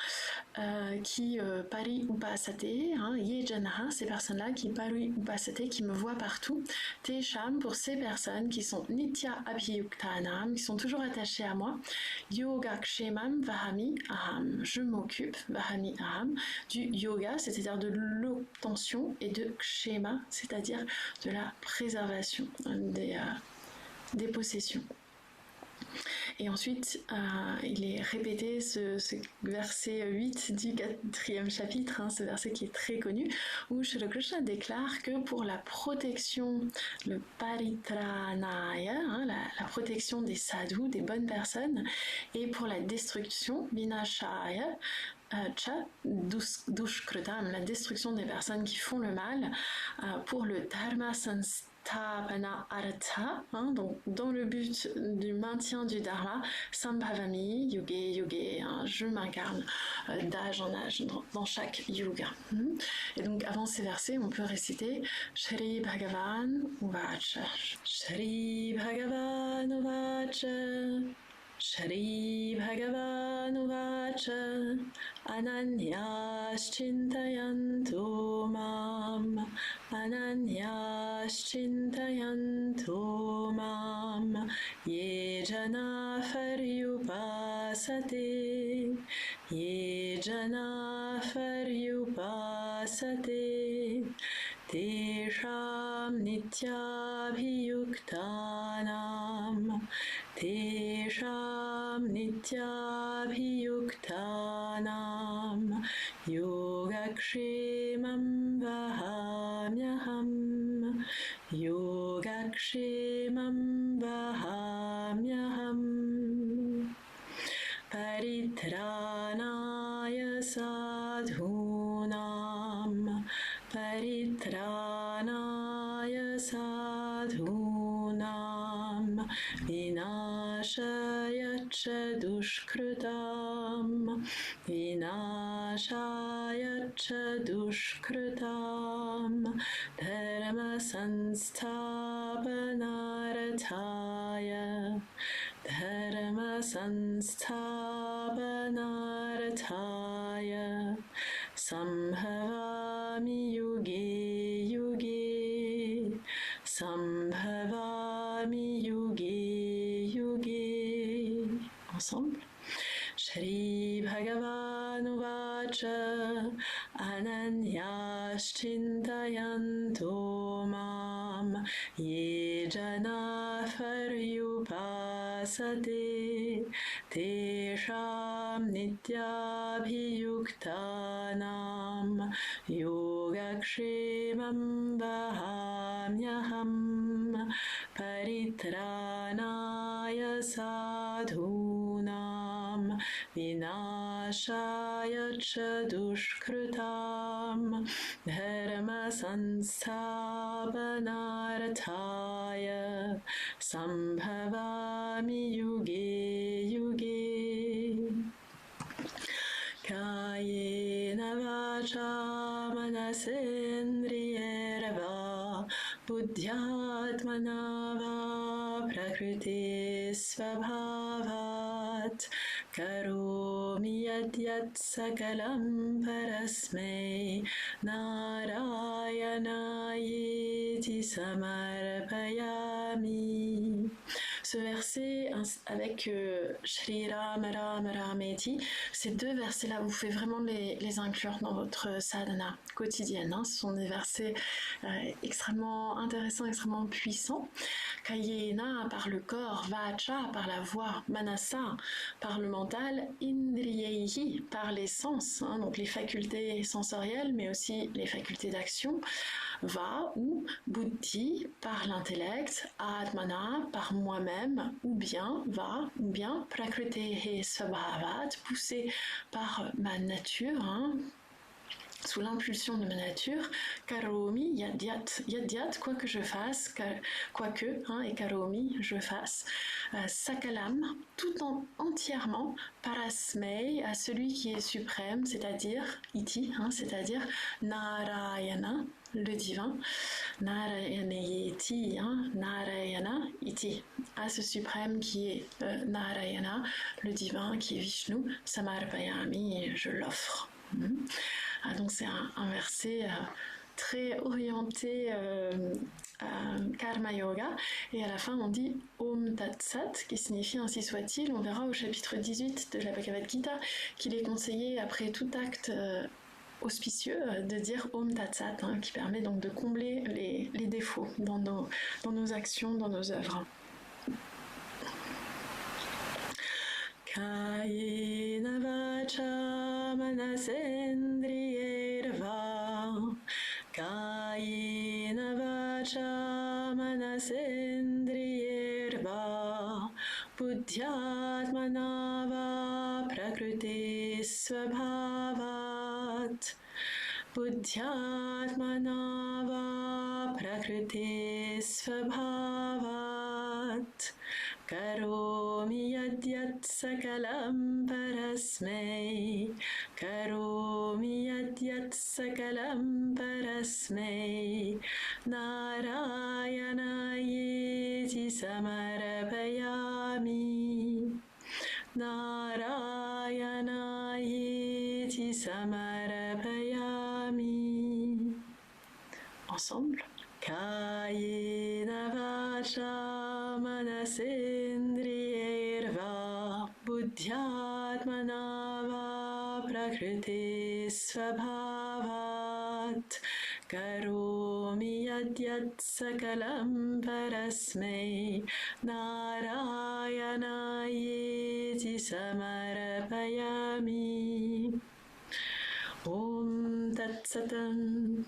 qui pari upasate, ye janaha, ces personnes-là qui pari upasate, qui me voient partout, tesham, pour ces personnes qui sont nitya abhiyuktanam, qui sont toujours attachées à moi, yoga kshemam vahami aham, je m'occupe, vahami aham, du yoga, c'est-à-dire de l'obtention, et de kshema, c'est-à-dire de la préservation des possessions. Et ensuite, il est répété ce verset 8 du 4e chapitre, ce verset qui est très connu, où Shri Krishna déclare que pour la protection, le paritranaya, la protection des sadhus, des bonnes personnes, et pour la destruction, vinashaya, cha dushkritam, la destruction des personnes qui font le mal, pour le dharma tapana artha, donc dans le but du maintien du dharma, sambhavami, yuge yuge, je m'incarne d'âge en âge dans chaque yuga. Et donc avant ces versets, on peut réciter Shri Bhagavan Uvacha, Shri Bhagavan Uvacha, Shri Bhagavan Uvacha, Ananyas Chintayanto Mam, Ananyas Chintayanto Mam, Ye Jana Faryupasate, Ye Jana Faryupasate, Tesham Nityabhiyuktanam, Tesham Nityabhiyuktanam, Yogakshemam Vahamyaham, Yogakshemam Vahamyaham, Paritranaya Sadhunam, Paritranaya Sadhunam, Vinashaya cha dushkritam, Vinashaya cha dushkritam, Dharma sansthapanarthaya, Dharma sansthapanarthaya, Sambhavami yuge yuge, Sambhavami yuge yuge. Ensemble. Shri Bhagavan Uvacha, Ananyas Chintayanto Mam, Ye Jana Faryupasate, upasate tesham nityabhiyuktanam yogakshemam vahamyaham paritranaya sadhunam vinashaya cha dushkrutam dharma sansthapanarthaya sambhavami yuge yuge kayena vacha manasendriyerva buddhyatmana va prakriti svabhavat karomi yadyat sakalam parasmai narayanayeeti samarpayami. Ce verset avec Shri Ram Ram Rameti, ces deux versets-là, vous pouvez vraiment les inclure dans votre sadhana quotidienne. Hein. Ce sont des versets extrêmement intéressants, extrêmement puissants. Kayena par le corps, Vacha par la voix, Manasa par le mental, Indriyehi par les sens, hein, donc les facultés sensorielles, mais aussi les facultés d'action, Va ou Buddhi par l'intellect, Atmana par moi-même, ou bien Va, ou bien Prakritehe Svabhavat, poussé par ma nature, hein, sous l'impulsion de ma nature, Karomi Yadyat, Yadyat, quoi que je fasse, quoique, hein, et Karomi, je fasse, Sakalam, tout entièrement, Parasmei, à celui qui est suprême, c'est-à-dire Iti, hein, c'est-à-dire Narayana, le divin, Narayanayeti, hein, Narayana Iti, à ce suprême qui est Narayana, le divin qui est Vishnu, Samarpayami, je l'offre. Donc c'est un verset très orienté Karma Yoga, et à la fin on dit Om Tat Sat, qui signifie ainsi soit-il. On verra au chapitre 18 de la Bhagavad Gita qu'il est conseillé après tout acte auspicieux de dire Om Tat Sat, hein, qui permet donc de combler les défauts dans nos actions, dans nos œuvres. Kayena vacha manasendriyerva Kayena vacha manasendriyerva Buddhyatmana va prakriti svabhavat Buddhyatmana va prakriti svabhavat Karomi yadyat sakalam parasmai Karomi yadyat sakalam parasmai Narayanayeti samarapayami Narayanayeti samarapayami. Ensemble. Kayena vacha manasendriyerva buddhyatmana va prakriti svabhavat karomi yadyat sakalam parasmai narayanayeti samarapayami. Om Tat Satam.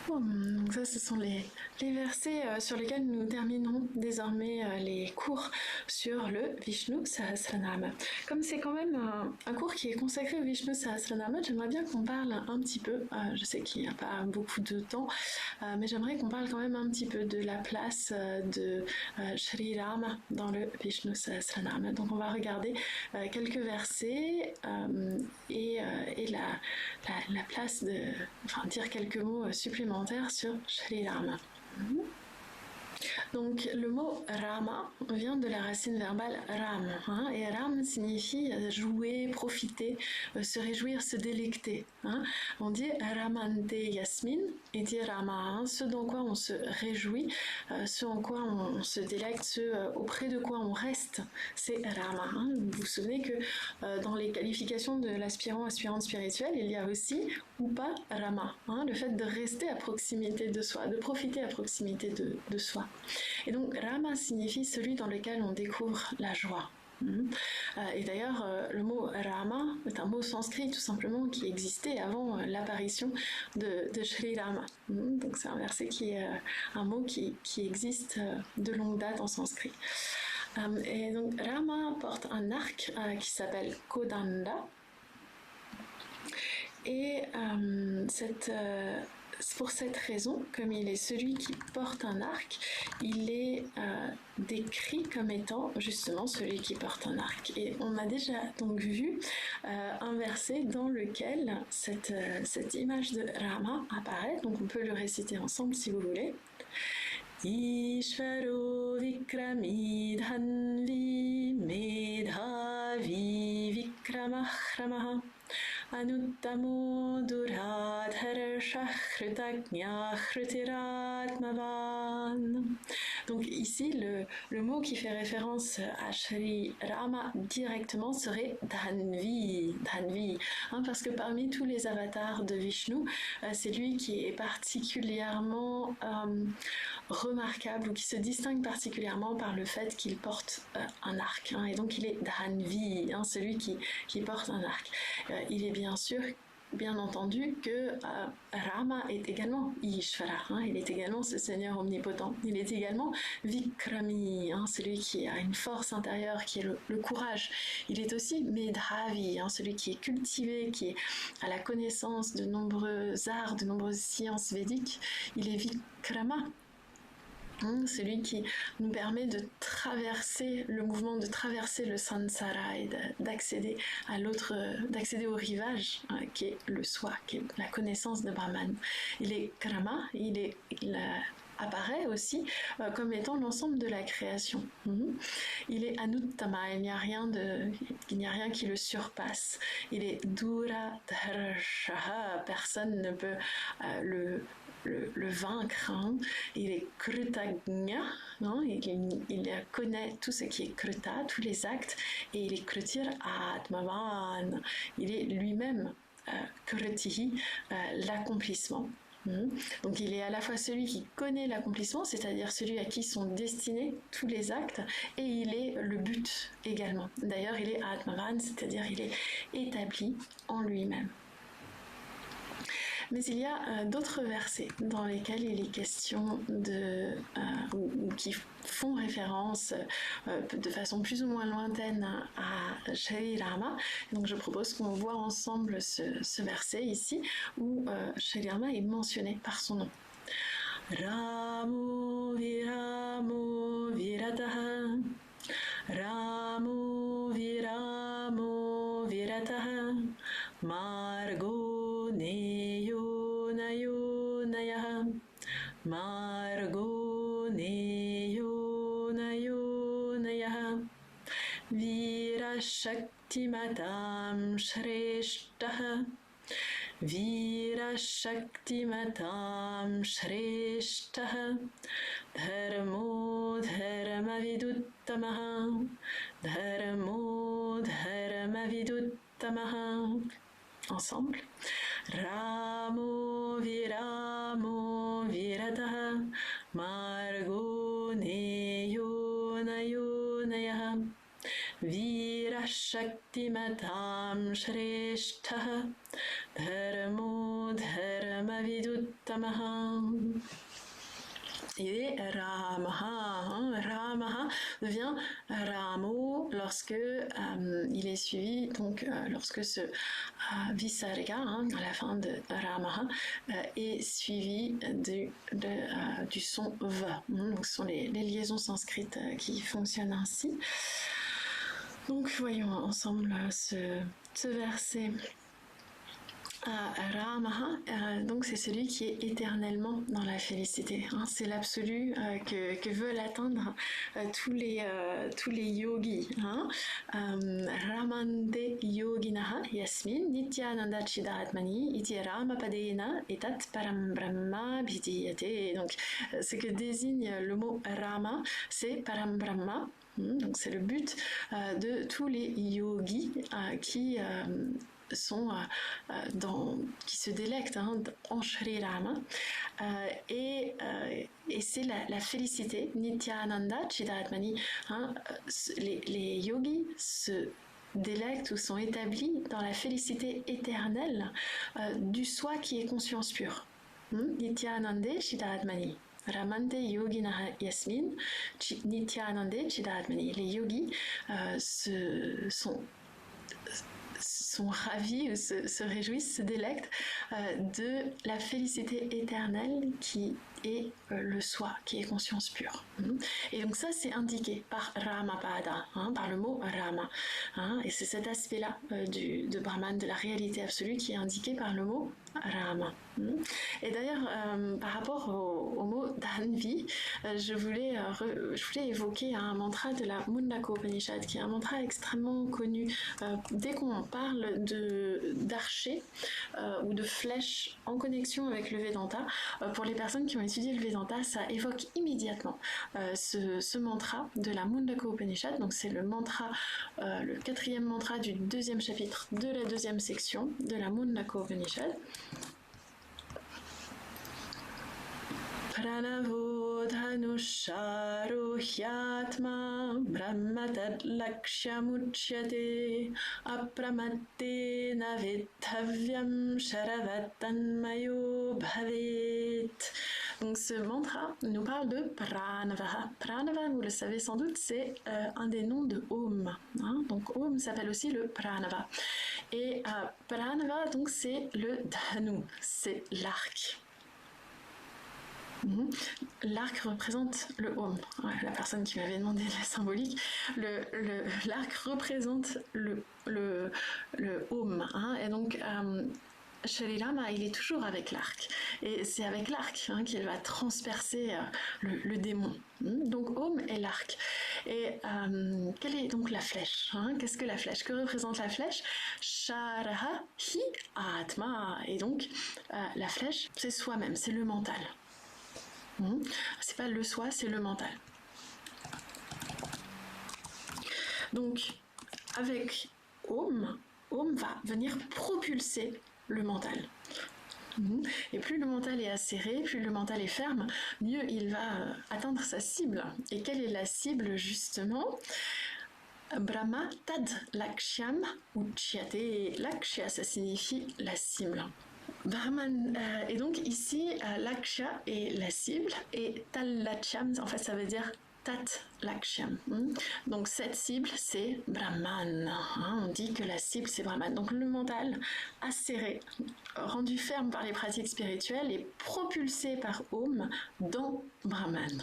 Donc ça, ce sont les versets sur lesquels nous terminons désormais les cours sur le Vishnu Sahasranama. Comme c'est quand même un cours qui est consacré au Vishnu Sahasranama, j'aimerais bien qu'on parle un petit peu, je sais qu'il n'y a pas beaucoup de temps, mais j'aimerais qu'on parle quand même un petit peu de la place de Shri Rama dans le Vishnu Sahasranama. Donc on va regarder quelques versets et la place de, enfin dire quelques mots supplémentaires sur Shri Rama. Donc le mot Rama vient de la racine verbale Ram, hein, et Ram signifie jouer, profiter, se réjouir, se délecter. Hein. On dit Ramante Yasmin et dit Rama, hein, ce dans quoi on se réjouit, ce en quoi on se délecte, ce auprès de quoi on reste, c'est Rama. Hein. Vous vous souvenez que dans les qualifications de aspirante spirituelle, il y a aussi Upa Rama, hein, le fait de rester à proximité de soi, de profiter à proximité de soi. Et donc Rama signifie celui dans lequel on découvre la joie. Et d'ailleurs, le mot Rama est un mot sanskrit tout simplement qui existait avant l'apparition de Sri Rama. Donc c'est un verset qui est un mot qui existe de longue date en sanskrit. Et donc Rama porte un arc qui s'appelle Kodanda. Et pour cette raison, comme il est celui qui porte un arc, il est décrit comme étant justement celui qui porte un arc. Et on a déjà donc vu un verset dans lequel cette image de Rama apparaît, donc on peut le réciter ensemble si vous voulez. Ishvaro vikrami dhanvi medhavi vikramah Anuttamo duradharsha kritagnya kritiratmavan. Donc ici, le mot qui fait référence à Sri Rama directement serait Dhanvi, parce que parmi tous les avatars de Vishnu, c'est lui qui est particulièrement remarquable ou qui se distingue particulièrement par le fait qu'il porte un arc. Et donc il est Dhanvi, celui qui porte un arc. Il est bien entendu que Rama est également Ishvara, il est également ce Seigneur omnipotent. Il est également Vikrami, celui qui a une force intérieure, qui est le courage. Il est aussi Medhavi, celui qui est cultivé, qui est à la connaissance de nombreux arts, de nombreuses sciences védiques. Il est Vikrama. Celui qui nous permet de traverser le mouvement, de traverser le samsara et d'accéder à l'autre, d'accéder au rivage qui est le soi, qui est la connaissance de Brahman. Il est Krama, il apparaît aussi comme étant l'ensemble de la création. Il est Anuttama, il n'y a rien qui le surpasse. Il est Duradharsha, personne ne peut le vaincre. Il est Krutagnya, il connaît tout ce qui est Kruta, tous les actes, et il est Krutir Atmavan, il est lui-même Krutihi, l'accomplissement. Donc il est à la fois celui qui connaît l'accomplissement, c'est-à-dire celui à qui sont destinés tous les actes, et il est le but également. D'ailleurs, il est Atmavan, c'est-à-dire il est établi en lui-même. Mais il y a d'autres versets dans lesquels il est question ou qui font référence de façon plus ou moins lointaine à Sri Rama. Donc je propose qu'on voit ensemble ce verset ici où Sri Rama est mentionné par son nom. Ramo viramo virataha Ramo viramo virataha Margo neyo nayo naya Margo neyo nayo naya Vira shaktimatam shreshtaha Vira shaktimatam shreshtaha Dharmo dharmaviduttamaha Dharmo dharmaviduttamaha. Ensemble. Ramo viramo virataha Margo neyo nayo naya Vira shaktimatam shreshtaha Dharmo dharmaviduttamaha. Et Ramaha, Ramaha devient Ramo lorsque il est suivi, donc lorsque ce Visarga, à la fin de Ramaha, est suivi du son V. Donc ce sont les liaisons sanskrites qui fonctionnent ainsi. Donc voyons ensemble ce verset. Ramaha, donc c'est celui qui est éternellement dans la félicité. C'est l'absolu que veulent atteindre tous les yogis. Ramande yoginaha yasmin nityananda chidaratmani iti ramapadena etat param brahma bhidiyate. Donc ce que désigne le mot Rama, c'est param brahma. Donc c'est le but de tous les yogis qui qui se délectent en Shri Rama. Et c'est la félicité, Nityananda Chidatmani. Les yogis se délectent ou sont établis dans la félicité éternelle du soi qui est conscience pure. Nityanande Chidatmani. Ramante yoginaha yasmin, nityanande chidatmani. Les yogis sont ravis ou se réjouissent, se délectent de la félicité éternelle qui est le soi, qui est conscience pure. Et donc ça, c'est indiqué par Ramapada, par le mot Rama. Et c'est cet aspect-là de Brahman, de la réalité absolue, qui est indiqué par le mot Rama. Et d'ailleurs, par rapport au mot Dhanvi, je voulais évoquer un mantra de la Mundaka Upanishad, qui est un mantra extrêmement connu. Dès qu'on parle d'archer ou de flèche en connexion avec le Vedanta, pour les personnes qui ont étudié le Vedanta, ça évoque immédiatement ce mantra de la Mundaka Upanishad. Donc c'est le mantra, le 4e mantra du 2e chapitre de la 2e section de la Mundaka Upanishad. Pranavo dhanusharo hyatma brahmatad lakshamuchyate apramatte navedhavyam sharavatanmayo bhavet. Donc ce mantra nous parle de Pranava. Pranava, vous le savez sans doute, c'est un des noms de Om. Donc Om s'appelle aussi le Pranava. Et Pranava, donc c'est le Dhanu, c'est l'arc. L'arc représente le Om. La personne qui m'avait demandé la symbolique, l'arc représente le Om. Et donc, Shri Rama, il est toujours avec l'arc. Et c'est avec l'arc qu'il va transpercer le démon. Donc, Om est l'arc. Et quelle est donc la flèche? Qu'est-ce que la flèche? Que représente la flèche? Sharaha hi atma. Et donc, la flèche, c'est soi-même, c'est le mental. C'est pas le soi, c'est le mental. Donc, avec Om va venir propulser le mental. Et plus le mental est acéré, plus le mental est ferme, mieux il va atteindre sa cible. Et quelle est la cible justement? Brahma tad lakshyam uchyate. Lakshya, ça signifie la cible. Brahman, et donc ici, Lakshya est la cible, et Tal Laksham, en fait, ça veut dire Tat Laksham. Donc cette cible, c'est Brahman. On dit que la cible, c'est Brahman. Donc le mental, acéré, rendu ferme par les pratiques spirituelles, est propulsé par Om dans Brahman.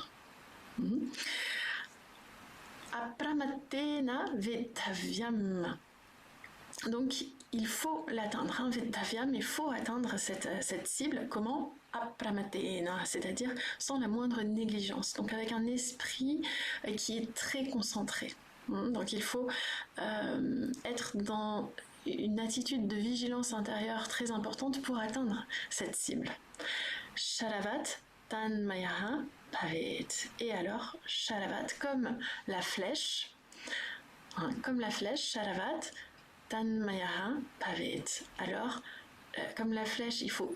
Apramattena Vedhavyam. Donc, il faut l'atteindre, Vedhavyam, il faut atteindre cette cible. Comment? Apramatena, c'est-à-dire sans la moindre négligence. Donc, avec un esprit qui est très concentré. Donc, il faut être dans une attitude de vigilance intérieure très importante pour atteindre cette cible. Sharavat tanmayaha bhavet. Et alors, Sharavat, comme la flèche, Sharavat tanmayaha bhavet. Alors, comme la flèche, il faut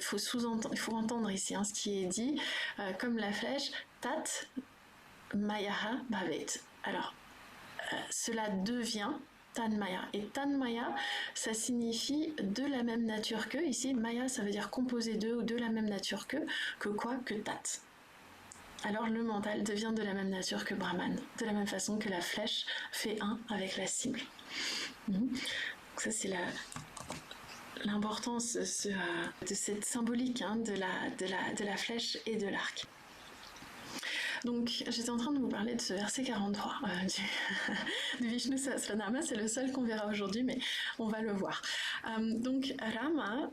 entendre ici ce qui est dit, comme la flèche, tat mayaha bhavet. Alors, cela devient tanmaya. Et tanmaya, ça signifie de la même nature que. Ici, maya, ça veut dire composé de ou de la même nature que quoi? Que tat. Alors le mental devient de la même nature que Brahman, de la même façon que la flèche fait un avec la cible. Donc ça, c'est l'importance de cette symbolique de la flèche et de l'arc. Donc, j'étais en train de vous parler de ce verset 43 du Vishnu Sahasranama. C'est le seul qu'on verra aujourd'hui, mais on va le voir. Donc, Rama,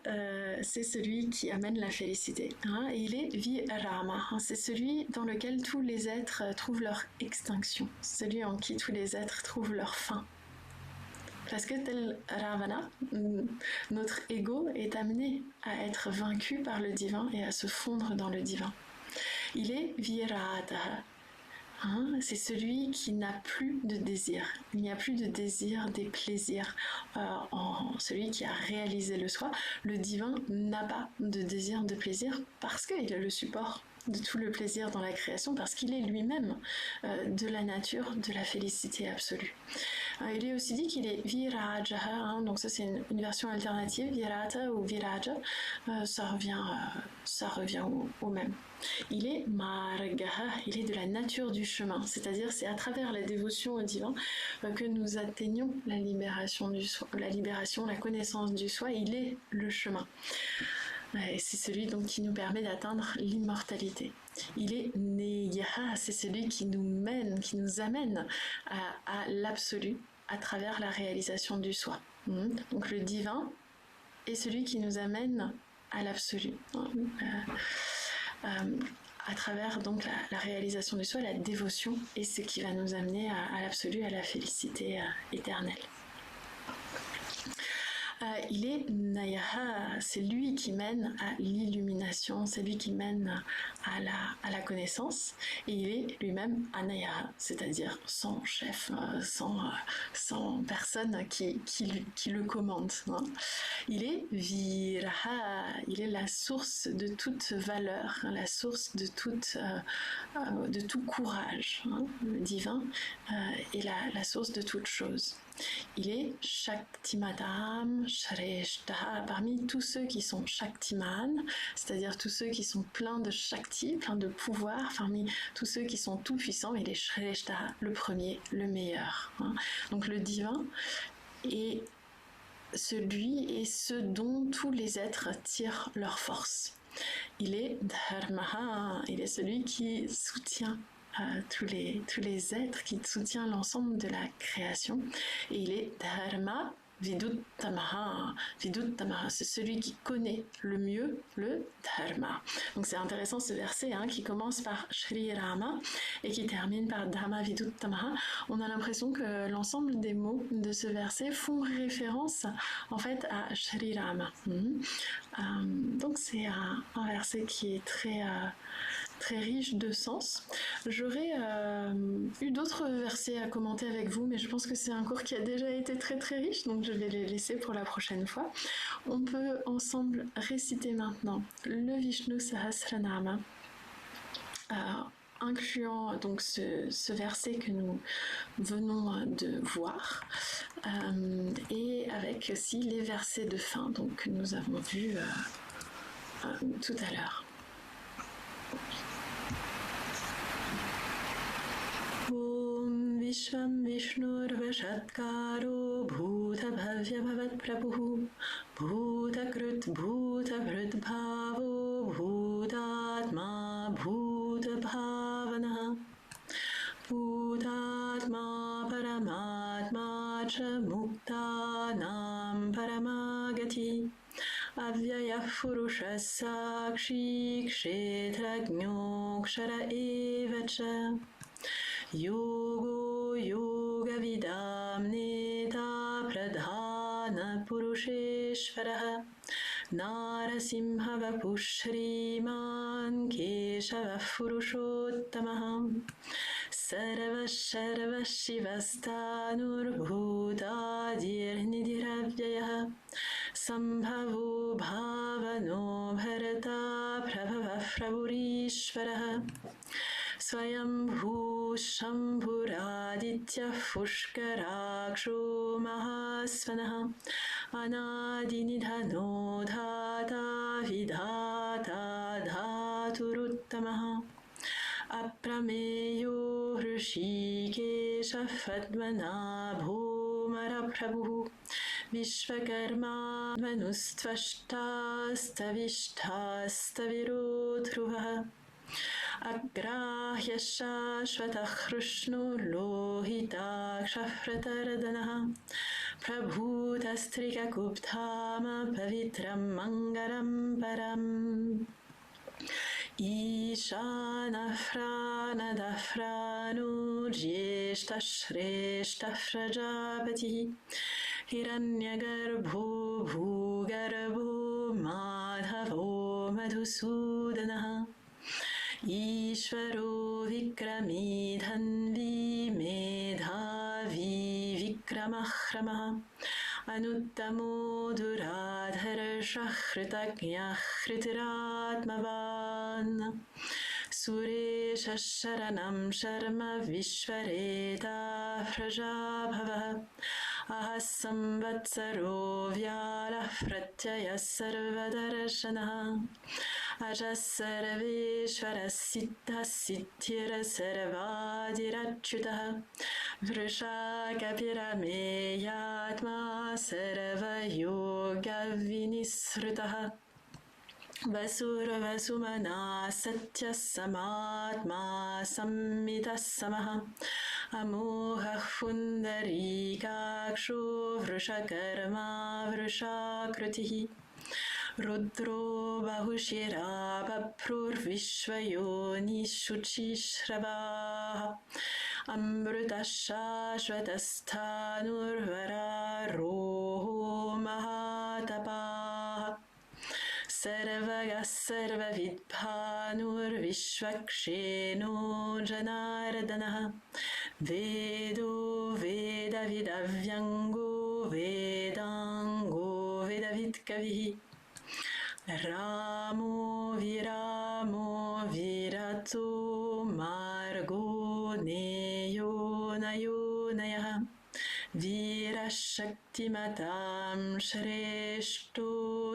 c'est celui qui amène la félicité. Et il est Virama. C'est celui dans lequel tous les êtres trouvent leur extinction. Celui en qui tous les êtres trouvent leur fin. Parce que tel Ravana, notre ego est amené à être vaincu par le divin et à se fondre dans le divin. Il est Virata. Hein, c'est celui qui n'a plus de désir. Il n'y a plus de désir des plaisirs. Celui qui a réalisé le soi, le divin n'a pas de désir de plaisir parce qu'il est le support de tout le plaisir dans la création, parce qu'il est lui-même de la nature, de la félicité absolue. Il est aussi dit qu'il est Viraja, hein, donc ça c'est une version alternative, Virata ou Viraja, ça revient au même. Il est Margaha, il est de la nature du chemin, c'est-à-dire c'est à travers la dévotion au divin que nous atteignons la libération du soi, la connaissance du soi, il est le chemin. Et c'est celui donc qui nous permet d'atteindre l'immortalité. Il est Neyaha, c'est celui qui nous mène, qui nous amène à l'absolu à travers la réalisation du soi. Donc le divin est celui qui nous amène à l'absolu. À travers donc la réalisation du soi, la dévotion est ce qui va nous amener à l'absolu, à la félicité éternelle. Il est Nayaha, c'est lui qui mène à l'illumination, c'est lui qui mène à la connaissance, et il est lui-même Anayaha, c'est-à-dire sans chef, sans personne qui le commande. Hein. Il est Viraha, il est la source de toute valeur, la source de tout courage. Hein. Le divin est la source de toute chose. Il est Shaktimadam Shreshtaha, parmi tous ceux qui sont Shaktiman, c'est-à-dire tous ceux qui sont pleins de Shakti, pleins de pouvoir, parmi tous ceux qui sont tout puissants, il est Shreshtaha, le premier, le meilleur. Hein. Donc le divin est celui et ce dont tous les êtres tirent leur force. Il est Dharmaha, il est celui qui soutient tous les êtres, qui soutient l'ensemble de la création. Et il est Dharma Viduttamaha. Viduttamaha, c'est celui qui connaît le mieux le Dharma. Donc c'est intéressant ce verset qui commence par Shri Rama et qui termine par Dharma Viduttamaha. On a l'impression que l'ensemble des mots de ce verset font référence en fait à Shri Rama. Donc c'est un verset qui est très riche de sens. J'aurais eu d'autres versets à commenter avec vous, mais je pense que c'est un cours qui a déjà été très très riche, donc je vais les laisser pour la prochaine fois. On peut ensemble réciter maintenant le Vishnu Sahasranama, incluant donc ce verset que nous venons de voir, et avec aussi les versets de fin donc, que nous avons vus tout à l'heure. Om Vishvam Vishnurvashatkaro Bhuta Bhavya Bhavat Prabhu Bhuta Krut Bhuta Vrut Bhavo Bhutatma Bhuta Bhavana Bhutatma Paramatma Cha Muktanam Paramagati Avyaya Purusha Sakshi Kshetrajño Kshara Evacha Yogo Yoga Vidam Neta Pradhana Purusheshvaraha Narasimha Vapushriman Keshava Purushottamaha Sarva Sharva Shivastanur Bhutadir Nidiravyaya Sambhavo Bhavano Bharata Prabhava Prabhurishvaraha Swayambhu Shambhuraditya Pushkaraksho Mahasvanaha Anadinidhano Dhata Vidhata Dhaturuttamaha Aprameyo Hrishikesha Fadmana Bhomara Prabhu Vishvakarma Manustvastastavishthastavirotruvaha Agrahya Shashvatah Krushno Lohitakshaphratardanaha Prabhutastrika Kupthama Pavitram Mangaram Param Ishana Frana Dafranu Jyeshta Shreshta Prajapati Hiranyagarbho Bhugarbho Madhavo Madhusudanaha Ishvaro vikrami dhanvi medhavi vikramah Anuttamo duradharsha hritagnyah hritiratmavan Suresha sharanam sharma vishvareta prajabhava Ahasam vatsaro vyala pratyaya sarvadarshana Ajasarveshvara siddha siddhira sarvadirachyutah Vrishakapirameyaatma sarva yoga vinisrutah Vasurvasumana satya samatma sammitas samaha Amoha pundarikakshu vrushakarma vrushakrutihi Rudro bahushira baprur vishvayoni shuchishravah Amrutashaashvatasthanurvara roho mahatapah Sarvaga sarvavidbhanur vishvaksheno janardana Vedo vedavidavyango vedango vedavidkavihi Ramo viramo virato margo neyo nayo nayah Virashaktimatam shreshto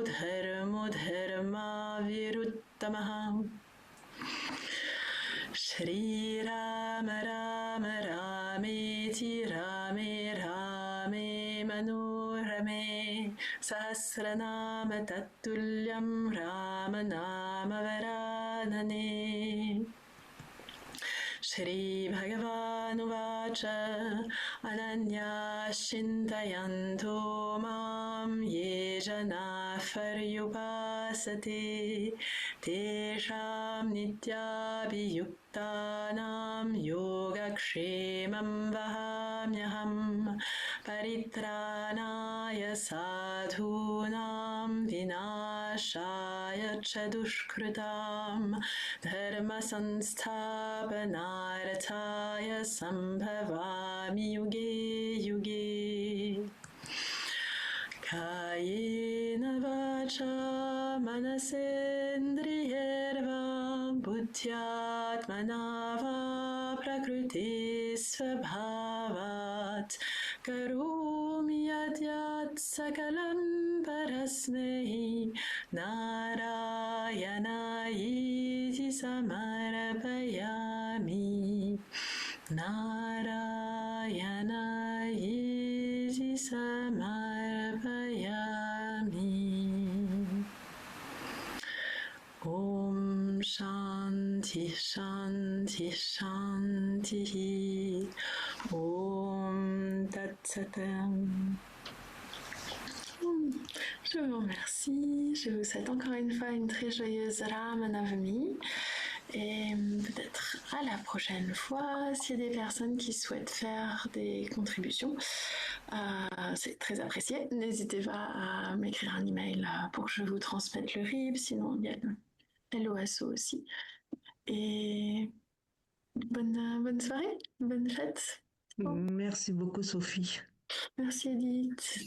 dharmo dharma viruttamah Shri Rama Rama Rameti Rame Rame Manorame Sahasranama Tattulyam Rama Nama Varanane Shri Bhagavan Uvacha Ananya Shintayanto Mam Ye Jana Paryupasate Tesham Nityabhiyuktanam Yogakshemam Vahamyaham Paritranaya Sadhunam Vinashaya Chadushkrutam Dharma Sansthapanarthaya Sambhavami Yuge Yuge Kayena Vacha Manasendriyerva Buddhyatmana va Prakriti Svabhavat Karomi Yadyat Sakalam Parasmehi Narayanayi Samarapayami Narayanayi Samarapayami Om Shanti Shanti Shanti Om Tat Sat. Je vous remercie. Je vous souhaite encore une fois une très joyeuse Rama Navami. Et peut-être à la prochaine fois, s'il y a des personnes qui souhaitent faire des contributions, c'est très apprécié. N'hésitez pas à m'écrire un email pour que je vous transmette le RIB. Sinon, il y a l'OASO aussi. Et bonne soirée, bonne fête. Merci beaucoup, Sophie. Merci Edith.